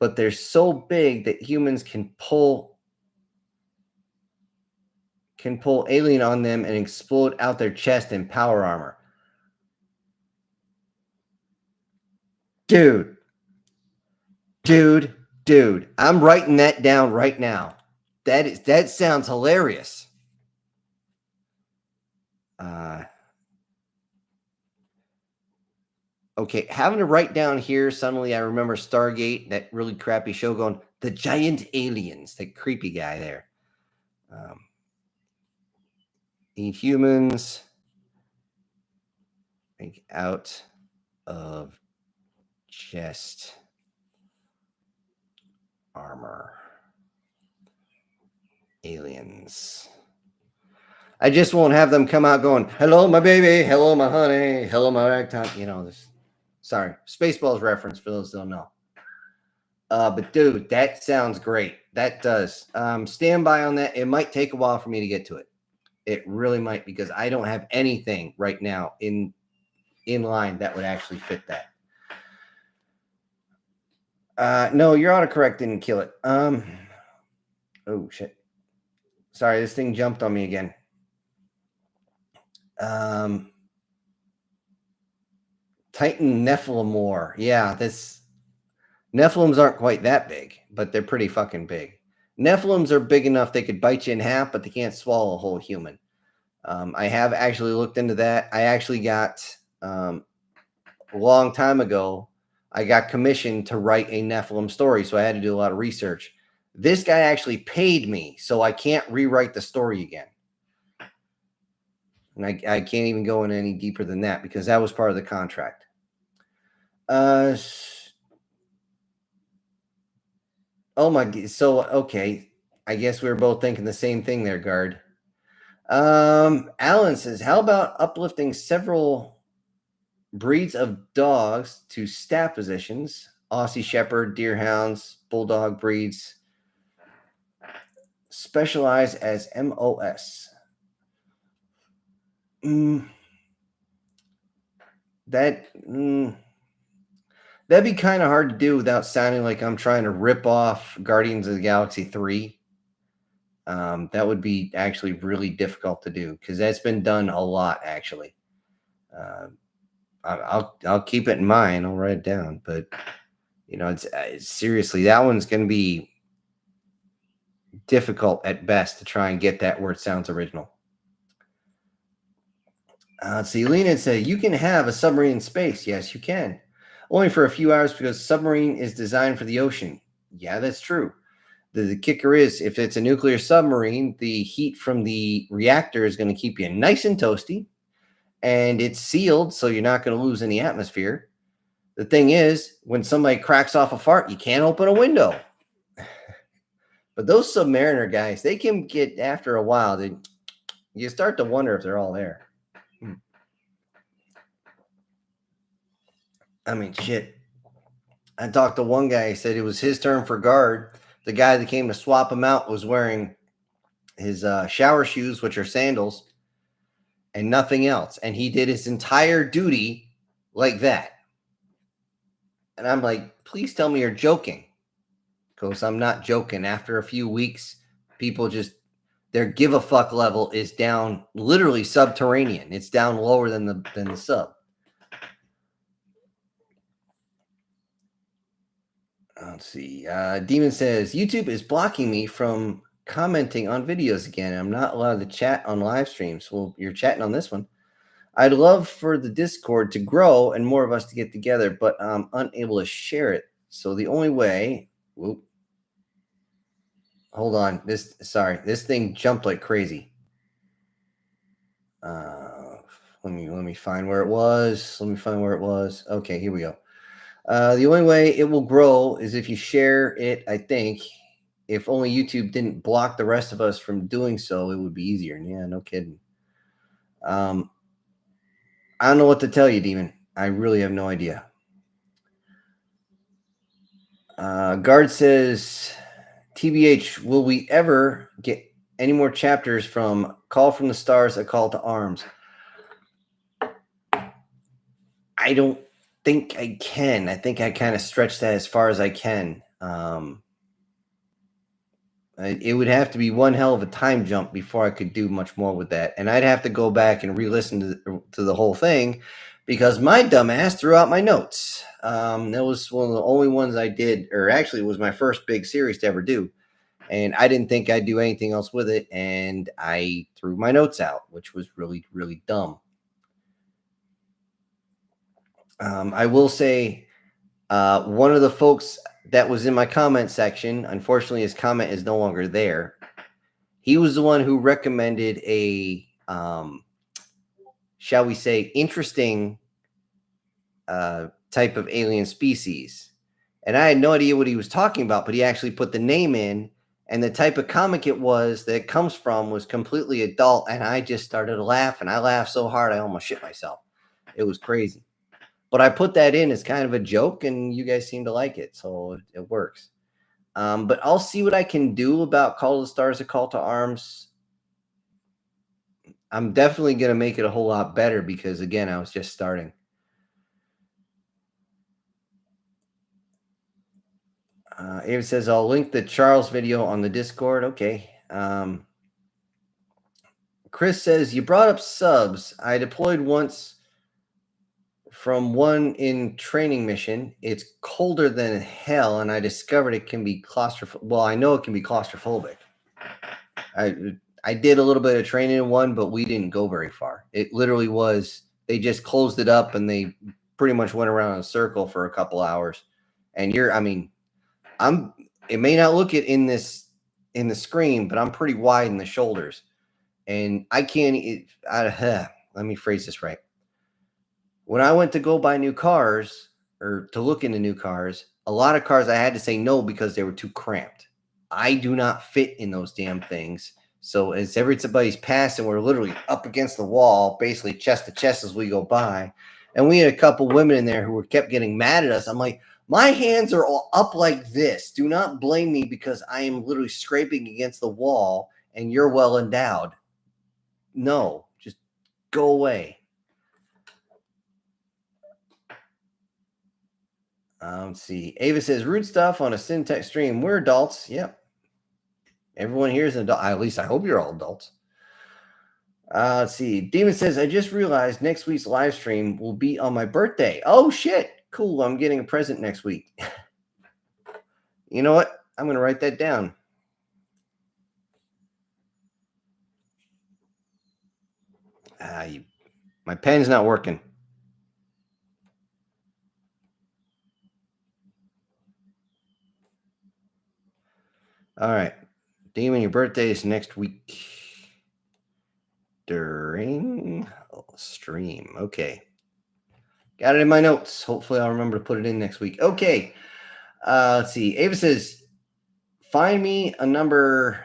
but they're so big that humans can pull alien on them and explode out their chest in power armor? Dude, I'm writing that down right now. That sounds hilarious. Okay, having to write down here, suddenly I remember Stargate, that really crappy show, going, the giant aliens, that creepy guy there. Eat humans, think out of chest armor. Aliens. I just won't have them come out going, hello, my baby. Hello, my honey. Hello, my ragtime. You know, this. Sorry. Spaceballs reference for those who don't know. But dude, that sounds great. That does. Stand by on that. It might take a while for me to get to it. It really might, because I don't have anything right now in line that would actually fit that. No, your autocorrect didn't kill it. Oh shit. Sorry, this thing jumped on me again. Titan Nephilim. Yeah, Nephilims aren't quite that big, but they're pretty fucking big. Nephilims are big enough they could bite you in half, but they can't swallow a whole human. I have actually looked into that. I actually got, a long time ago, I got commissioned to write a Nephilim story, so I had to do a lot of research. This guy actually paid me, so I can't rewrite the story again. And I can't even go in any deeper than that, because that was part of the contract. Oh my, so, okay. I guess we were both thinking the same thing there, Guard. Alan says, how about uplifting several breeds of dogs to staff positions? Aussie Shepherd, Deerhounds, Bulldog breeds specialize as MOS. That'd be kind of hard to do without sounding like I'm trying to rip off Guardians of the Galaxy 3. That would be actually really difficult to do, because that's been done a lot, actually. I'll keep it in mind. I'll write it down. But, you know, it's seriously, that one's going to be difficult at best to try and get that where it sounds original. Let's see. Lena said, you can have a submarine in space. Yes, you can. Only for a few hours, because submarine is designed for the ocean. Yeah, that's true. The kicker is, if it's a nuclear submarine, the heat from the reactor is going to keep you nice and toasty, and it's sealed, so you're not going to lose any atmosphere. The thing is, when somebody cracks off a fart, you can't open a window. But those Submariner guys, they can get, after a while, you start to wonder if they're all there. I mean, shit. I talked to one guy, he said it was his turn for guard. The guy that came to swap him out was wearing his shower shoes, which are sandals, and nothing else. And he did his entire duty like that. And I'm like, please tell me you're joking. Because I'm not joking. After a few weeks, People just, their give a fuck level is down, literally subterranean. It's down lower than the sub. Let's see. Demon says YouTube is blocking me from commenting on videos again. I'm not allowed to chat on live streams. Well, you're chatting on this one. I'd love for the Discord to grow and more of us to get together, but I'm unable to share it. So the only way, whoop, hold on. This thing jumped like crazy. Let me find where it was. Okay, here we go. The only way it will grow is if you share it, I think. If only YouTube didn't block the rest of us from doing so, it would be easier. Yeah, no kidding. I don't know what to tell you, Demon. I really have no idea. Guard says, TBH, will we ever get any more chapters from Call from the Stars, A Call to Arms? I don't think I can. I think I kind of stretched that as far as I can. It would have to be one hell of a time jump before I could do much more with that. And I'd have to go back and re-listen to the whole thing because my dumbass threw out my notes. That was one of the only ones I did, or actually it was my first big series to ever do. And I didn't think I'd do anything else with it. And I threw my notes out, which was really, really dumb. I will say one of the folks that was in my comment section, unfortunately, his comment is no longer there. He was the one who recommended a, shall we say, interesting type of alien species. And I had no idea what he was talking about, but he actually put the name in, and the type of comic it was that it comes from was completely adult, and I just started to laugh, and I laughed so hard I almost shit myself. It was crazy. But I put that in as kind of a joke, and you guys seem to like it, so it works. But I'll see what I can do about Call of the Stars, A Call to Arms. I'm definitely going to make it a whole lot better because, again, I was just starting. Ava says, I'll link the Charles video on the Discord. Okay. Chris says, you brought up subs. I deployed once from one in training mission. It's colder than hell, and I discovered it can be claustrophobic. Well, I know it can be claustrophobic. I did a little bit of training in one, but we didn't go very far. It literally was, they just closed it up and they pretty much went around in a circle for a couple hours. And it may not look it in the screen, but I'm pretty wide in the shoulders. And I can't, let me phrase this right. When I went to go buy new cars or to look into new cars, a lot of cars I had to say no because they were too cramped. I do not fit in those damn things. So as everybody's passing, we're literally up against the wall, basically chest to chest as we go by. And we had a couple women in there who kept getting mad at us. I'm like, my hands are all up like this. Do not blame me because I am literally scraping against the wall and you're well endowed. No, just go away. Let's see. Ava says, rude stuff on a Syntech stream. We're adults. Yep. Everyone here is an adult. At least I hope you're all adults. Let's see. Demon says, I just realized next week's live stream will be on my birthday. Oh, shit. Cool. I'm getting a present next week. You know what? I'm going to write that down. My pen's not working. All right. Demon, your birthday is next week during stream. Okay. Got it in my notes. Hopefully I'll remember to put it in next week. Okay. Let's see. Ava says, find me a number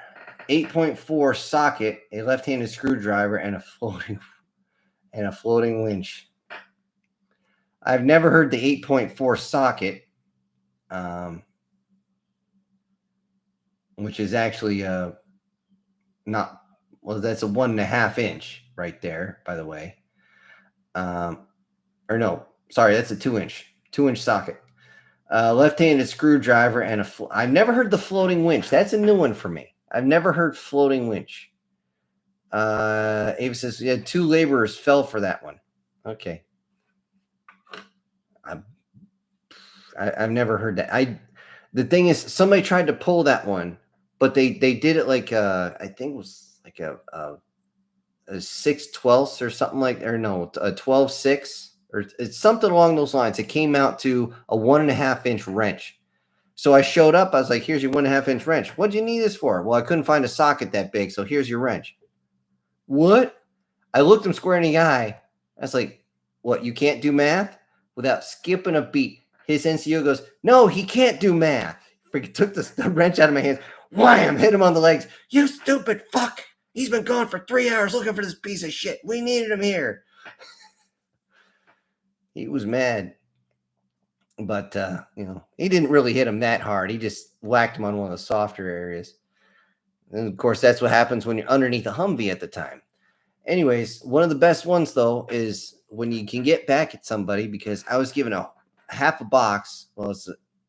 8.4 socket, a left-handed screwdriver, and a floating winch. I've never heard the 8.4 socket, which is actually not, well, that's a 1.5 inch right there, by the way. Or no, sorry, that's a 2-inch socket. Left-handed screwdriver and I've never heard the floating winch. That's a new one for me. I've never heard floating winch. Ava says, yeah, 2 laborers fell for that one. Okay. I've never heard that. The thing is, somebody tried to pull that one, but they did it like I think it was like a 6/12 or something like, or no, a 12/6 or it's something along those lines. It came out to a 1.5 inch wrench. So I showed up. I was like, "Here's your 1.5 inch wrench. What'd you need this for?" Well, I couldn't find a socket that big, so here's your wrench. What? I looked him square in the eye. I was like, "What? You can't do math?" Without skipping a beat, his NCO goes, "No, he can't do math." Freaking took the wrench out of my hands. Wham! Hit him on the legs. "You stupid fuck! He's been gone for 3 hours looking for this piece of shit. We needed him here." He was mad. But, he didn't really hit him that hard. He just whacked him on one of the softer areas. And, of course, that's what happens when you're underneath a Humvee at the time. Anyways, one of the best ones, though, is when you can get back at somebody, because I was given a half a box. Well,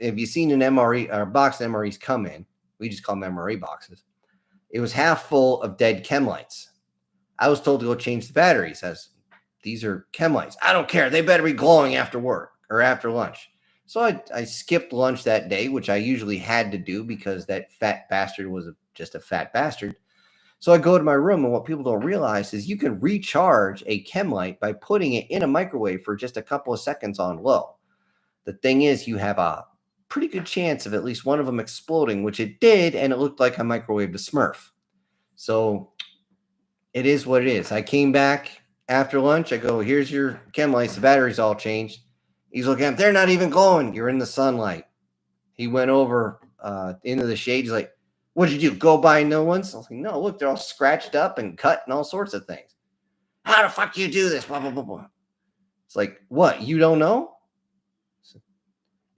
have you seen an MRE or box MREs come in? We just call them MRE boxes. It was half full of dead chem lights. I was told to go change the batteries, as these are chem lights. I don't care. They better be glowing after work or after lunch. So I skipped lunch that day, which I usually had to do because that fat bastard was just a fat bastard. So I go to my room, and what people don't realize is you can recharge a chem light by putting it in a microwave for just a couple of seconds on low. The thing is, you have a pretty good chance of at least one of them exploding, which it did, and it looked like I microwaved a Smurf. So it is what it is. I came back after lunch. I go, "Here's your chem lights. The battery's all changed." He's looking at them. "They're not even glowing. You're in the sunlight." He went over into the shade. He's like, "What'd you do? Go buy new ones?" I was like, "No, look, they're all scratched up and cut and all sorts of things." "How the fuck do you do this?" Blah, blah, blah, blah. It's like, what? You don't know? So,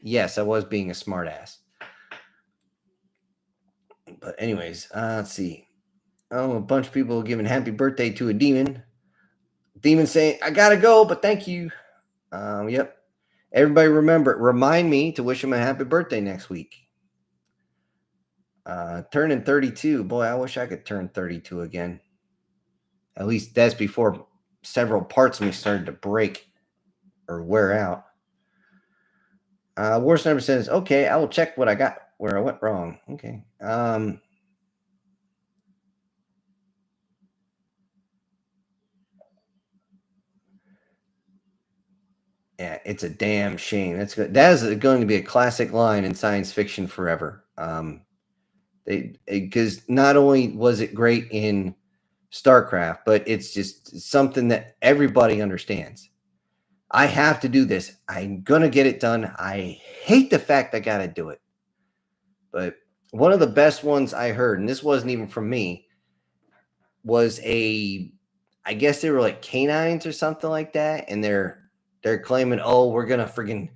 yes, I was being a smart ass. But anyways, let's see. Oh, a bunch of people giving happy birthday to a demon. Demon saying, "I gotta go, but thank you." Yep. Everybody remind me to wish him a happy birthday next week. Turning 32. Boy, I wish I could turn 32 again. At least that's before several parts of me started to break or wear out. Worst number says, "Okay, I will check what I got where I went wrong." Okay. Yeah, it's a damn shame. That's good. That is going to be a classic line in science fiction forever. Because not only was it great in StarCraft, but it's just something that everybody understands. I have to do this. I'm gonna get it done. I hate the fact I gotta do it. But one of the best ones I heard, and this wasn't even from me, was I guess they were like canines or something like that, and they're claiming, "Oh, we're gonna friggin'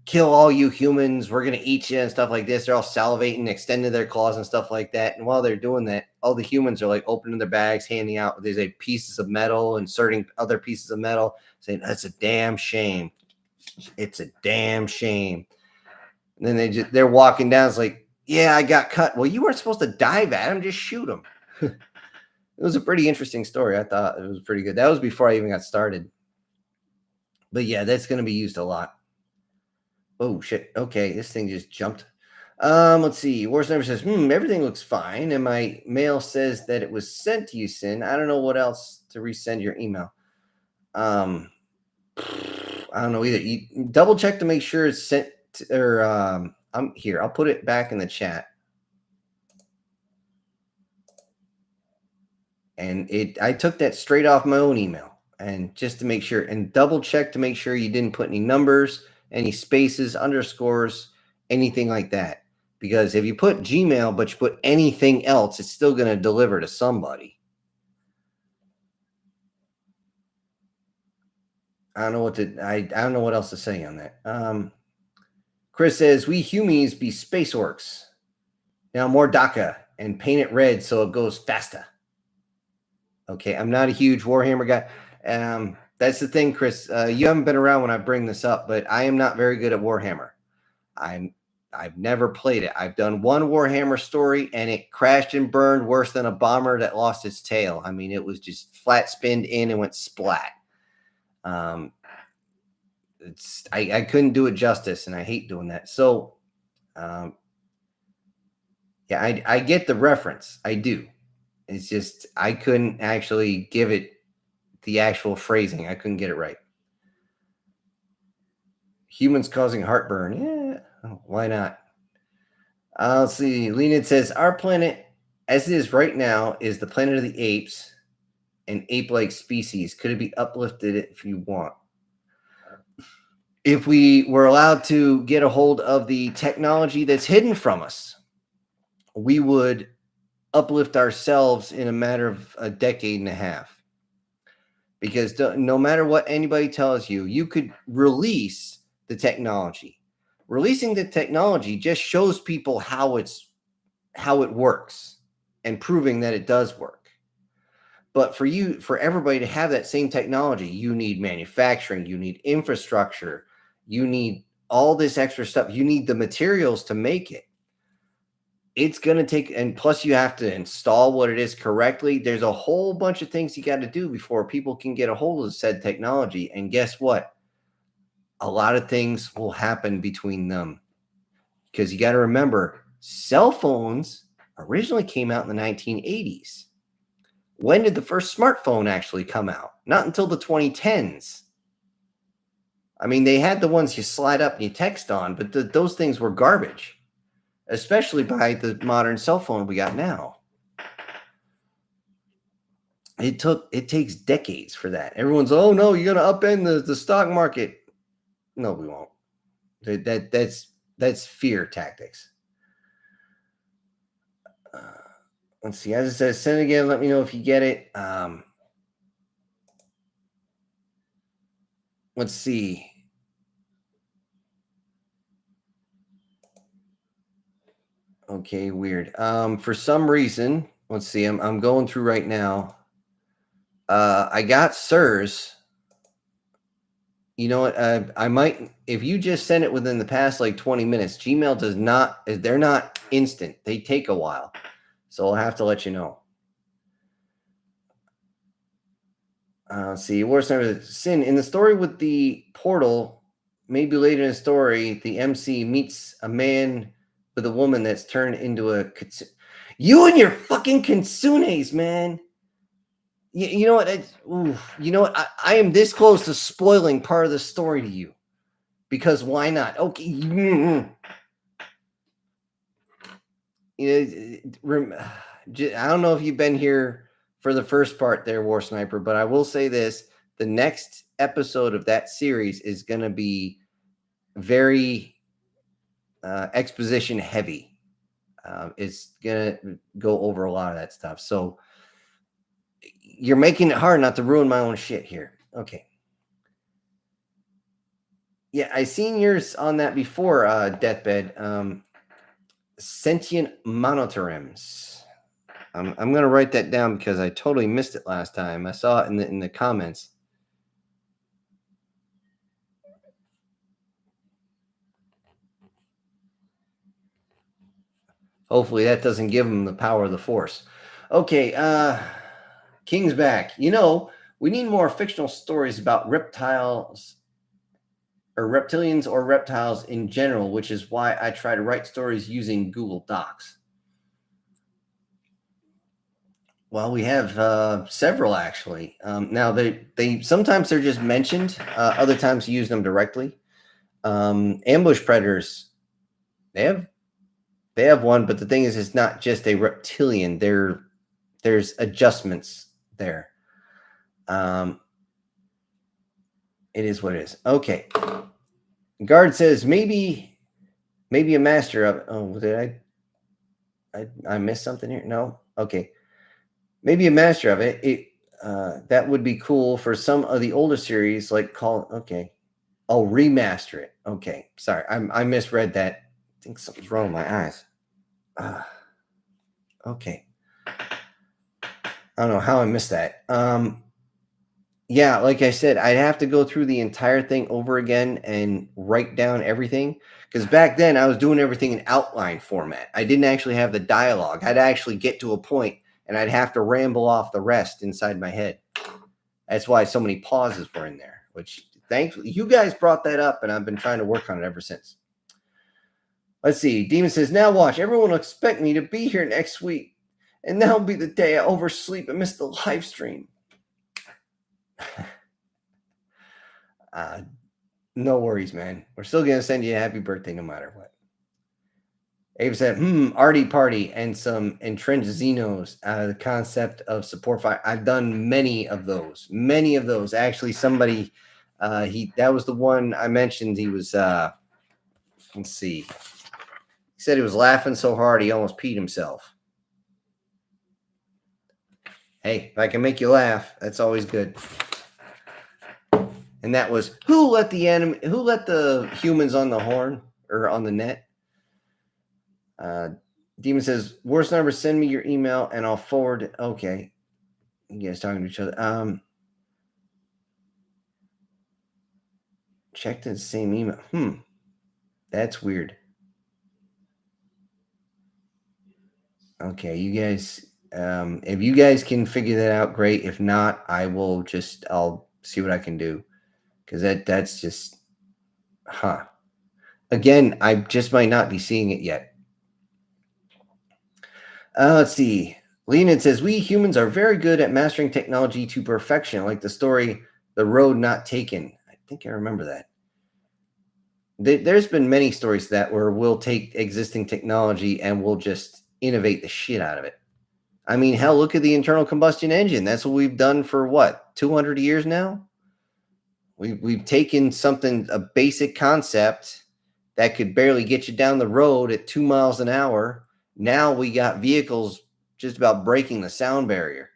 kill all you humans. We're gonna eat you," and stuff like this. They're all salivating, extending their claws and stuff like that. And while they're doing that, all the humans are like opening their bags, handing out these like pieces of metal, inserting other pieces of metal, saying, "That's a damn shame. It's a damn shame." And then they're walking down. It's like, "Yeah, I got cut." Well, you weren't supposed to dive at him. Just shoot him. It was a pretty interesting story. I thought it was pretty good. That was before I even got started. But yeah, that's going to be used a lot. Oh shit. Okay, this thing just jumped. Let's see. Worst number says, everything looks fine. And my mail says that it was sent to you, Sin. I don't know what else to resend your email. I don't know either. You double check to make sure it's sent I'm here. I'll put it back in the chat. And I took that straight off my own email, and just to make sure, and double check to make sure you didn't put any numbers, any spaces, underscores, anything like that. Because if you put Gmail, but you put anything else, it's still going to deliver to somebody. I don't know I don't know what else to say on that. Chris says, "We humies be space orcs. Now more DACA and paint it red so it goes faster." Okay, I'm not a huge Warhammer guy. That's the thing, Chris. You haven't been around when I bring this up, but I am not very good at Warhammer. I've never played it. I've done one Warhammer story, and it crashed and burned worse than a bomber that lost its tail. I mean, it was just flat spinned in and went splat. I couldn't do it justice, and I hate doing that. So, yeah, I get the reference. I do. It's just I couldn't actually give it the actual phrasing. I couldn't get it right. Humans causing heartburn. Yeah, why not? Let's see. Leonid says, our planet, as it is right now, is the planet of the apes, an ape-like species. Could it be uplifted if you want? If we were allowed to get a hold of the technology that's hidden from us, we would uplift ourselves in a matter of a decade and a half. Because no matter what anybody tells you, you could release the technology. Releasing the technology just shows people how it works and proving that it does work. But for everybody to have that same technology, you need manufacturing, you need infrastructure, you need all this extra stuff. You need the materials to make it. It's going to take, and plus you have to install what it is correctly. There's a whole bunch of things you got to do before people can get a hold of said technology. And guess what? A lot of things will happen between them, because you got to remember, cell phones originally came out in the 1980s. When did the first smartphone actually come out? Not until the 2010s. I mean, they had the ones you slide up and you text on, but those things were garbage, especially by the modern cell phone we got now. It takes decades for that. Everyone's, oh no, you're gonna upend the stock market. No, we won't. That's fear tactics. Let's see. As it says, send it again. Let me know if you get it. Let's see. Okay, weird. For some reason, let's see. I'm going through right now. I got sirs. You know what? I might, if you just send it within the past like 20 minutes, Gmail does not, they're not instant. They take a while. So I'll have to let you know. See, worst sin in the story with the portal. Maybe later in the story, the MC meets a man with a woman that's turned into a. You and your fucking kitsunes, man. You know what? You know what? I am this close to spoiling part of the story to you, because why not? Okay. I don't know if you've been here for the first part there, War Sniper, but I will say this. The next episode of that series is going to be very exposition heavy. It's going to go over a lot of that stuff. So you're making it hard not to ruin my own shit here. Okay. Yeah, I seen yours on that before, Deathbed. Sentient monotremes. I'm going to write that down because I totally missed it last time. I saw it in the comments. Hopefully that doesn't give him the power of the Force. Okay, King's back. You know, we need more fictional stories about reptiles or reptilians or reptiles in general, which is why I try to write stories using Google Docs. Well, we have several actually. Now they sometimes they're just mentioned. Other times you use them directly. Ambush predators, they have one, but the thing is, it's not just a reptilian. There's adjustments there. It is what it is. Okay. Guard says maybe a master of. Oh, did I missed something here? No. Okay. Maybe a master of it. That would be cool for some of the older series, like okay. Oh, remaster it. Okay. Sorry. I misread that. I think something's wrong with my eyes. Okay. I don't know how I missed that. Yeah, like I said, I'd have to go through the entire thing over again and write down everything, Because back then I was doing everything in outline format. I didn't actually have the dialogue. I'd actually get to a point and I'd have to ramble off the rest inside my head. That's why so many pauses were in there, which thankfully you guys brought that up and I've been trying to work on it ever since. Let's see. Demon says, now watch. Everyone will expect me to be here next week. And that'll be the day I oversleep and miss the live stream. No worries, man. We're still going to send you a happy birthday no matter what. Ava said, arty party and some Entrenzinos. The concept of support fire. I've done many of those. Many of those. Actually, somebody, that was the one I mentioned. He was, let's see. He said he was laughing so hard he almost peed himself. Hey, if I can make you laugh, that's always good. And that was who let the humans on the horn or on the net? Demon says, worst number, send me your email and I'll forward it. Okay. You guys talking to each other. Checked the same email. That's weird. Okay, you guys, if you guys can figure that out, great. If not, I'll see what I can do. Because that's just, Again, I just might not be seeing it yet. Let's see. Leonid says, we humans are very good at mastering technology to perfection, like the story, The Road Not Taken. I think I remember that. There's been many stories that where we'll take existing technology and we'll just innovate the shit out of it. I mean, hell, look at the internal combustion engine. That's what we've done for what, 200 years now? We've taken a basic concept that could barely get you down the road at 2 miles an hour. Now we got vehicles just about breaking the sound barrier.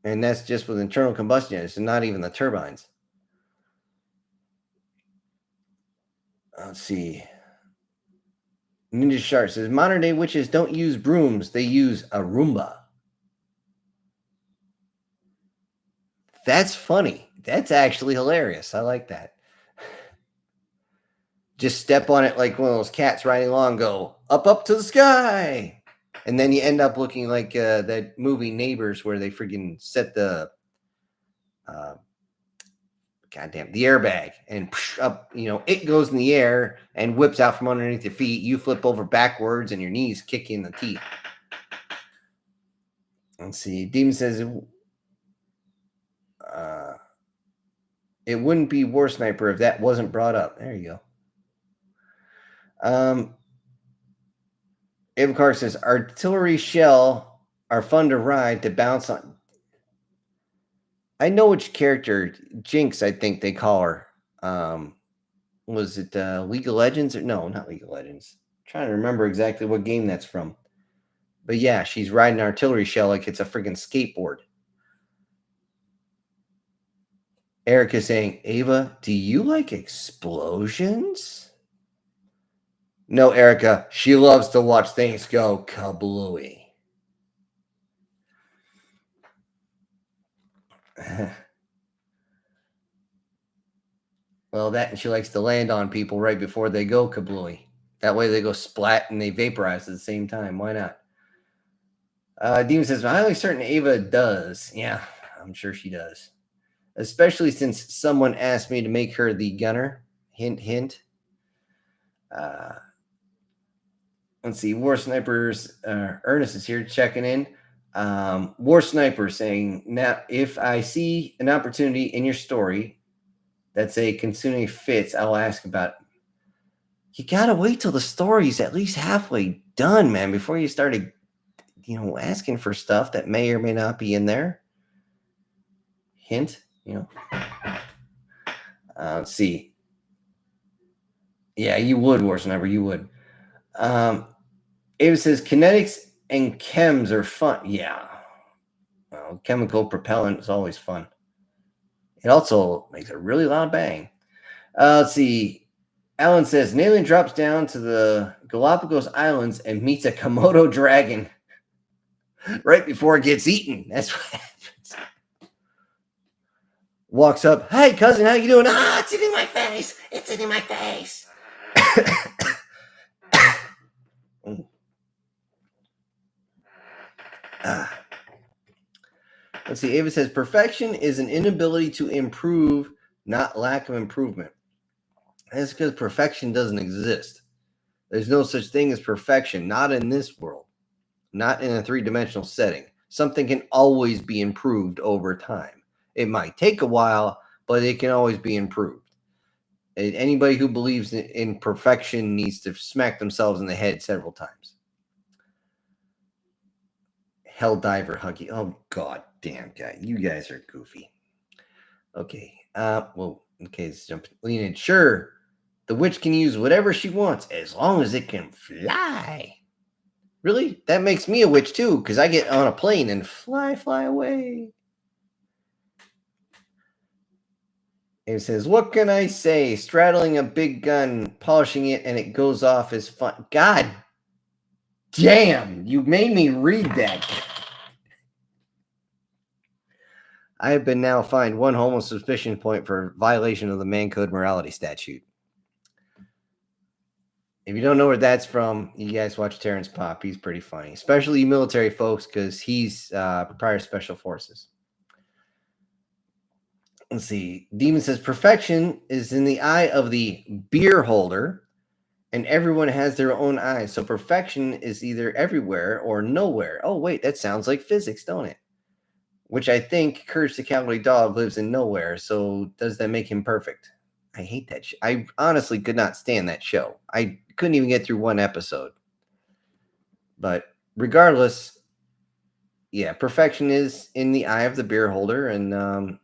And that's just with internal combustion engines and not even the turbines. Let's see. Ninja Shark says, modern day witches don't use brooms. They use a Roomba. That's funny. That's actually hilarious. I like that. Just step on it like one of those cats riding along, go up to the sky. And then you end up looking like that movie Neighbors where they freaking set the the airbag and up, it goes in the air and whips out from underneath your feet. You flip over backwards and your knees kick you in the teeth. Let's see. Demon says it wouldn't be War Sniper if that wasn't brought up. There you go. Avacar says artillery shell are fun to ride to bounce on. I know which character, Jinx, I think they call her. Was it League of Legends? No, not League of Legends. I'm trying to remember exactly what game that's from. But yeah, she's riding an artillery shell like it's a freaking skateboard. Erica's saying, Ava, do you like explosions? No, Erica, she loves to watch things go kablooey. Well, that and she likes to land on people right before they go kablooey. That way they go splat and they vaporize at the same time. Why not? Demon says, I'm highly certain Ava does. Yeah, I'm sure she does. Especially since someone asked me to make her the gunner. Hint, hint. Let's see. War Snipers. Ernest is here checking in. War Sniper saying, now, if I see an opportunity in your story that's a consuming fits, I'll ask about it. You got to wait till the story's at least halfway done, man, before you started, asking for stuff that may or may not be in there. Hint, let's see. Yeah, you would, War Sniper, you would. Ava says, kinetics and chems are fun. Yeah. Well, chemical propellant is always fun. It also makes a really loud bang. Let's see. Alan says, an alien drops down to the Galapagos Islands and meets a Komodo dragon right before it gets eaten. That's what happens. walks up. Hey, cousin, how you doing? Ah, it's in my face. It's in my face. Let's see. Ava says perfection is an inability to improve, not lack of improvement. That's because perfection doesn't exist. There's no such thing as perfection, not in this world, not in a three-dimensional setting. Something can always be improved over time. It might take a while, but it can always be improved. And anybody who believes in perfection needs to smack themselves in the head several times. Helldiver Huggy. Oh, god damn, guy. You guys are goofy. Okay. Okay, let's jump. Lean in. Sure. The witch can use whatever she wants as long as it can fly. Really? That makes me a witch too, because I get on a plane and fly away. It says, what can I say? Straddling a big gun, polishing it, and it goes off is fun. God damn, you made me read that. I have been now fined 1 homo suspicion point for violation of the Man Code Morality Statute. If you don't know where that's from, you guys watch Terrence Pop. He's pretty funny, especially you military folks, because he's prior special forces. Let's see. Demon says perfection is in the eye of the beer holder, and everyone has their own eye. So perfection is either everywhere or nowhere. Oh, wait, that sounds like physics, don't it? Which I think Courage the Cowardly Dog lives in nowhere. So does that make him perfect? I hate that show. I honestly could not stand that show. I couldn't even get through one episode. But regardless, yeah, perfection is in the eye of the beer holder. And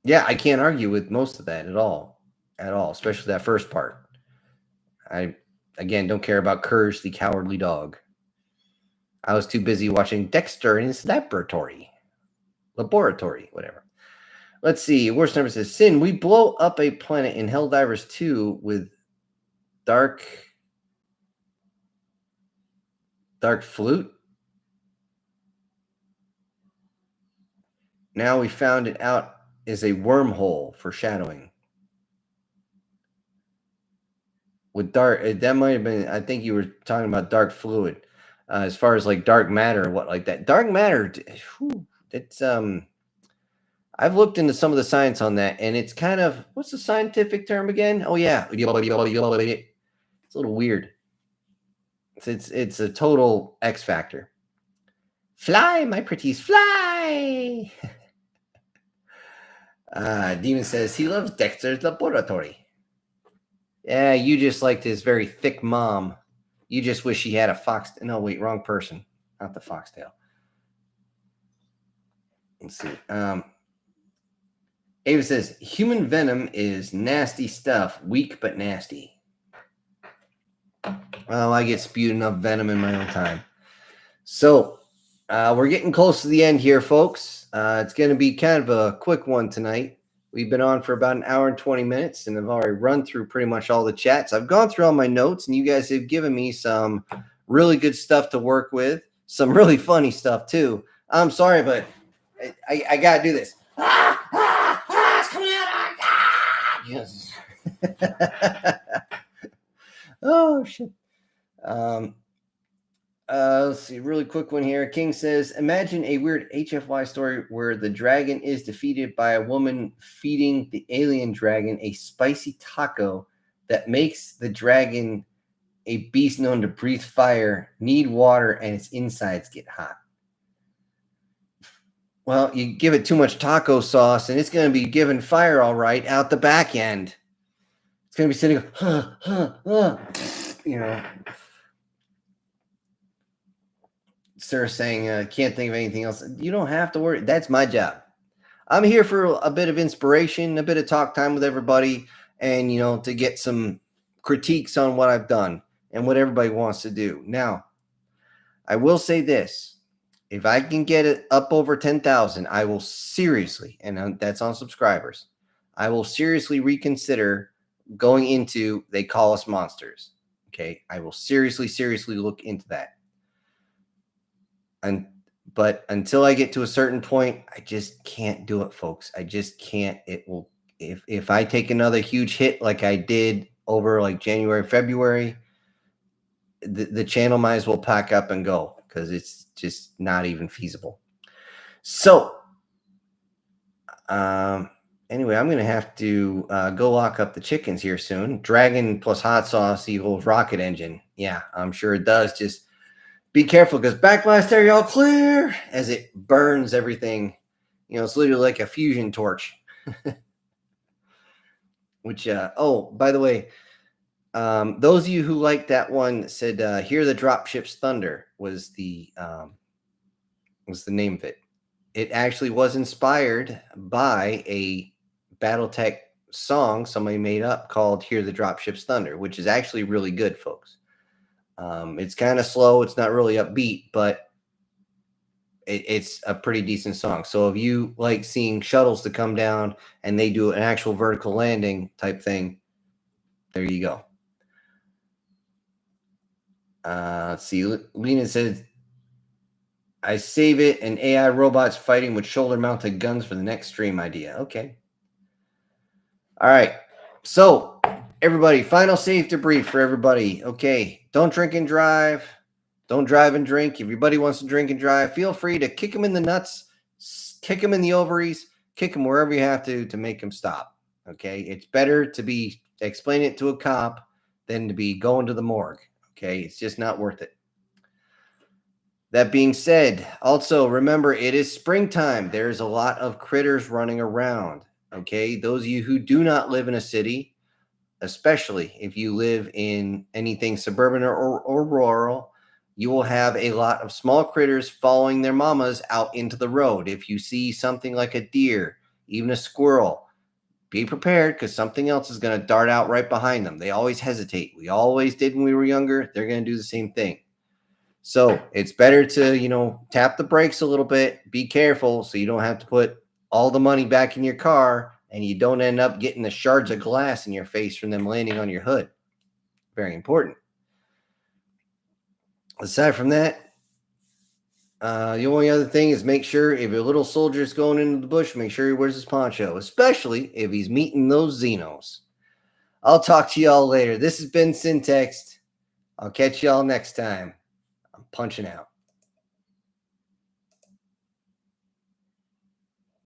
yeah, I can't argue with most of that at all, especially that first part. I, again, don't care about Courage the Cowardly Dog. I was too busy watching Dexter in his laboratory, whatever. Let's see. Worst number says, Sin, we blow up a planet in Helldivers 2 with Dark Flute. Now we found it out is a wormhole for shadowing. With dark, that might have been, I think you were talking about dark fluid. As far as like dark matter or what like that. Dark matter, it's I've looked into some of the science on that, and it's kind of, what's the scientific term again? Oh yeah, it's a little weird. It's a total X factor. Fly, my pretties, fly. Demon says he loves Dexter's laboratory. Yeah, you just liked his very thick mom. You just wish he had a fox. No, wait, wrong person. Not the foxtail. Let's see. Ava says, human venom is nasty stuff, weak but nasty. Well, I get spewed enough venom in my own time. So, we're getting close to the end here, folks. It's going to be kind of a quick one tonight. We've been on for about an hour and 20 minutes, and I've already run through pretty much all the chats. I've gone through all my notes, and you guys have given me some really good stuff to work with, some really funny stuff, too. I'm sorry, but I got to do this. It's coming out. Yes. Oh, shit. Let's see, really quick one here. King says, imagine a weird HFY story where the dragon is defeated by a woman feeding the alien dragon a spicy taco that makes the dragon a beast known to breathe fire, need water, and its insides get hot. Well, you give it too much taco sauce, and it's going to be giving fire all right out the back end. It's going to be sitting, you know. Sir saying, can't think of anything else. You don't have to worry. That's my job. I'm here for a bit of inspiration, a bit of talk time with everybody, and, to get some critiques on what I've done and what everybody wants to do. Now, I will say this. If I can get it up over 10,000, I will seriously, and that's on subscribers, I will seriously reconsider going into They Call Us Monsters. Okay? I will seriously look into that. But until I get to a certain point, I just can't do it, folks. I just can't. It will if I take another huge hit like I did over like January, February, the channel might as well pack up and go because it's just not even feasible. So, anyway, I'm gonna have to go lock up the chickens here soon. Dragon plus hot sauce equals rocket engine. Yeah, I'm sure it does. Just be careful because backblast area all clear as it burns everything. You know, it's literally like a fusion torch. Which, oh, by the way, those of you who liked that one said, "Hear the Dropship's Thunder" was the name of it. It actually was inspired by a BattleTech song somebody made up called "Hear the Dropship's Thunder," which is actually really good, folks. It's kind of slow. It's not really upbeat, but it's a pretty decent song. So if you like seeing shuttles to come down and they do an actual vertical landing type thing, there you go. Let's see. Lena said, I save it and AI robots fighting with shoulder-mounted guns for the next stream idea. Okay. All right. So, everybody, final safety brief for everybody. Okay. Don't drink and drive. Don't drive and drink. If everybody wants to drink and drive, feel free to kick them in the nuts, kick them in the ovaries, kick them wherever you have to make them stop. Okay. It's better to be explaining it to a cop than to be going to the morgue. Okay. It's just not worth it. That being said, also remember it is springtime. There's a lot of critters running around. Okay. Those of you who do not live in a city, especially if you live in anything suburban or rural, you will have a lot of small critters following their mamas out into the road. If you see something like a deer, even a squirrel, be prepared because something else is going to dart out right behind them. They always hesitate. We always did when we were younger. They're going to do the same thing. So it's better to, tap the brakes a little bit, be careful so you don't have to put all the money back in your car and you don't end up getting the shards of glass in your face from them landing on your hood. Very important. Aside from that, the only other thing is make sure if your little soldier is going into the bush, make sure he wears his poncho, especially if he's meeting those Xenos. I'll talk to y'all later. This has been Syntext. I'll catch y'all next time. I'm punching out.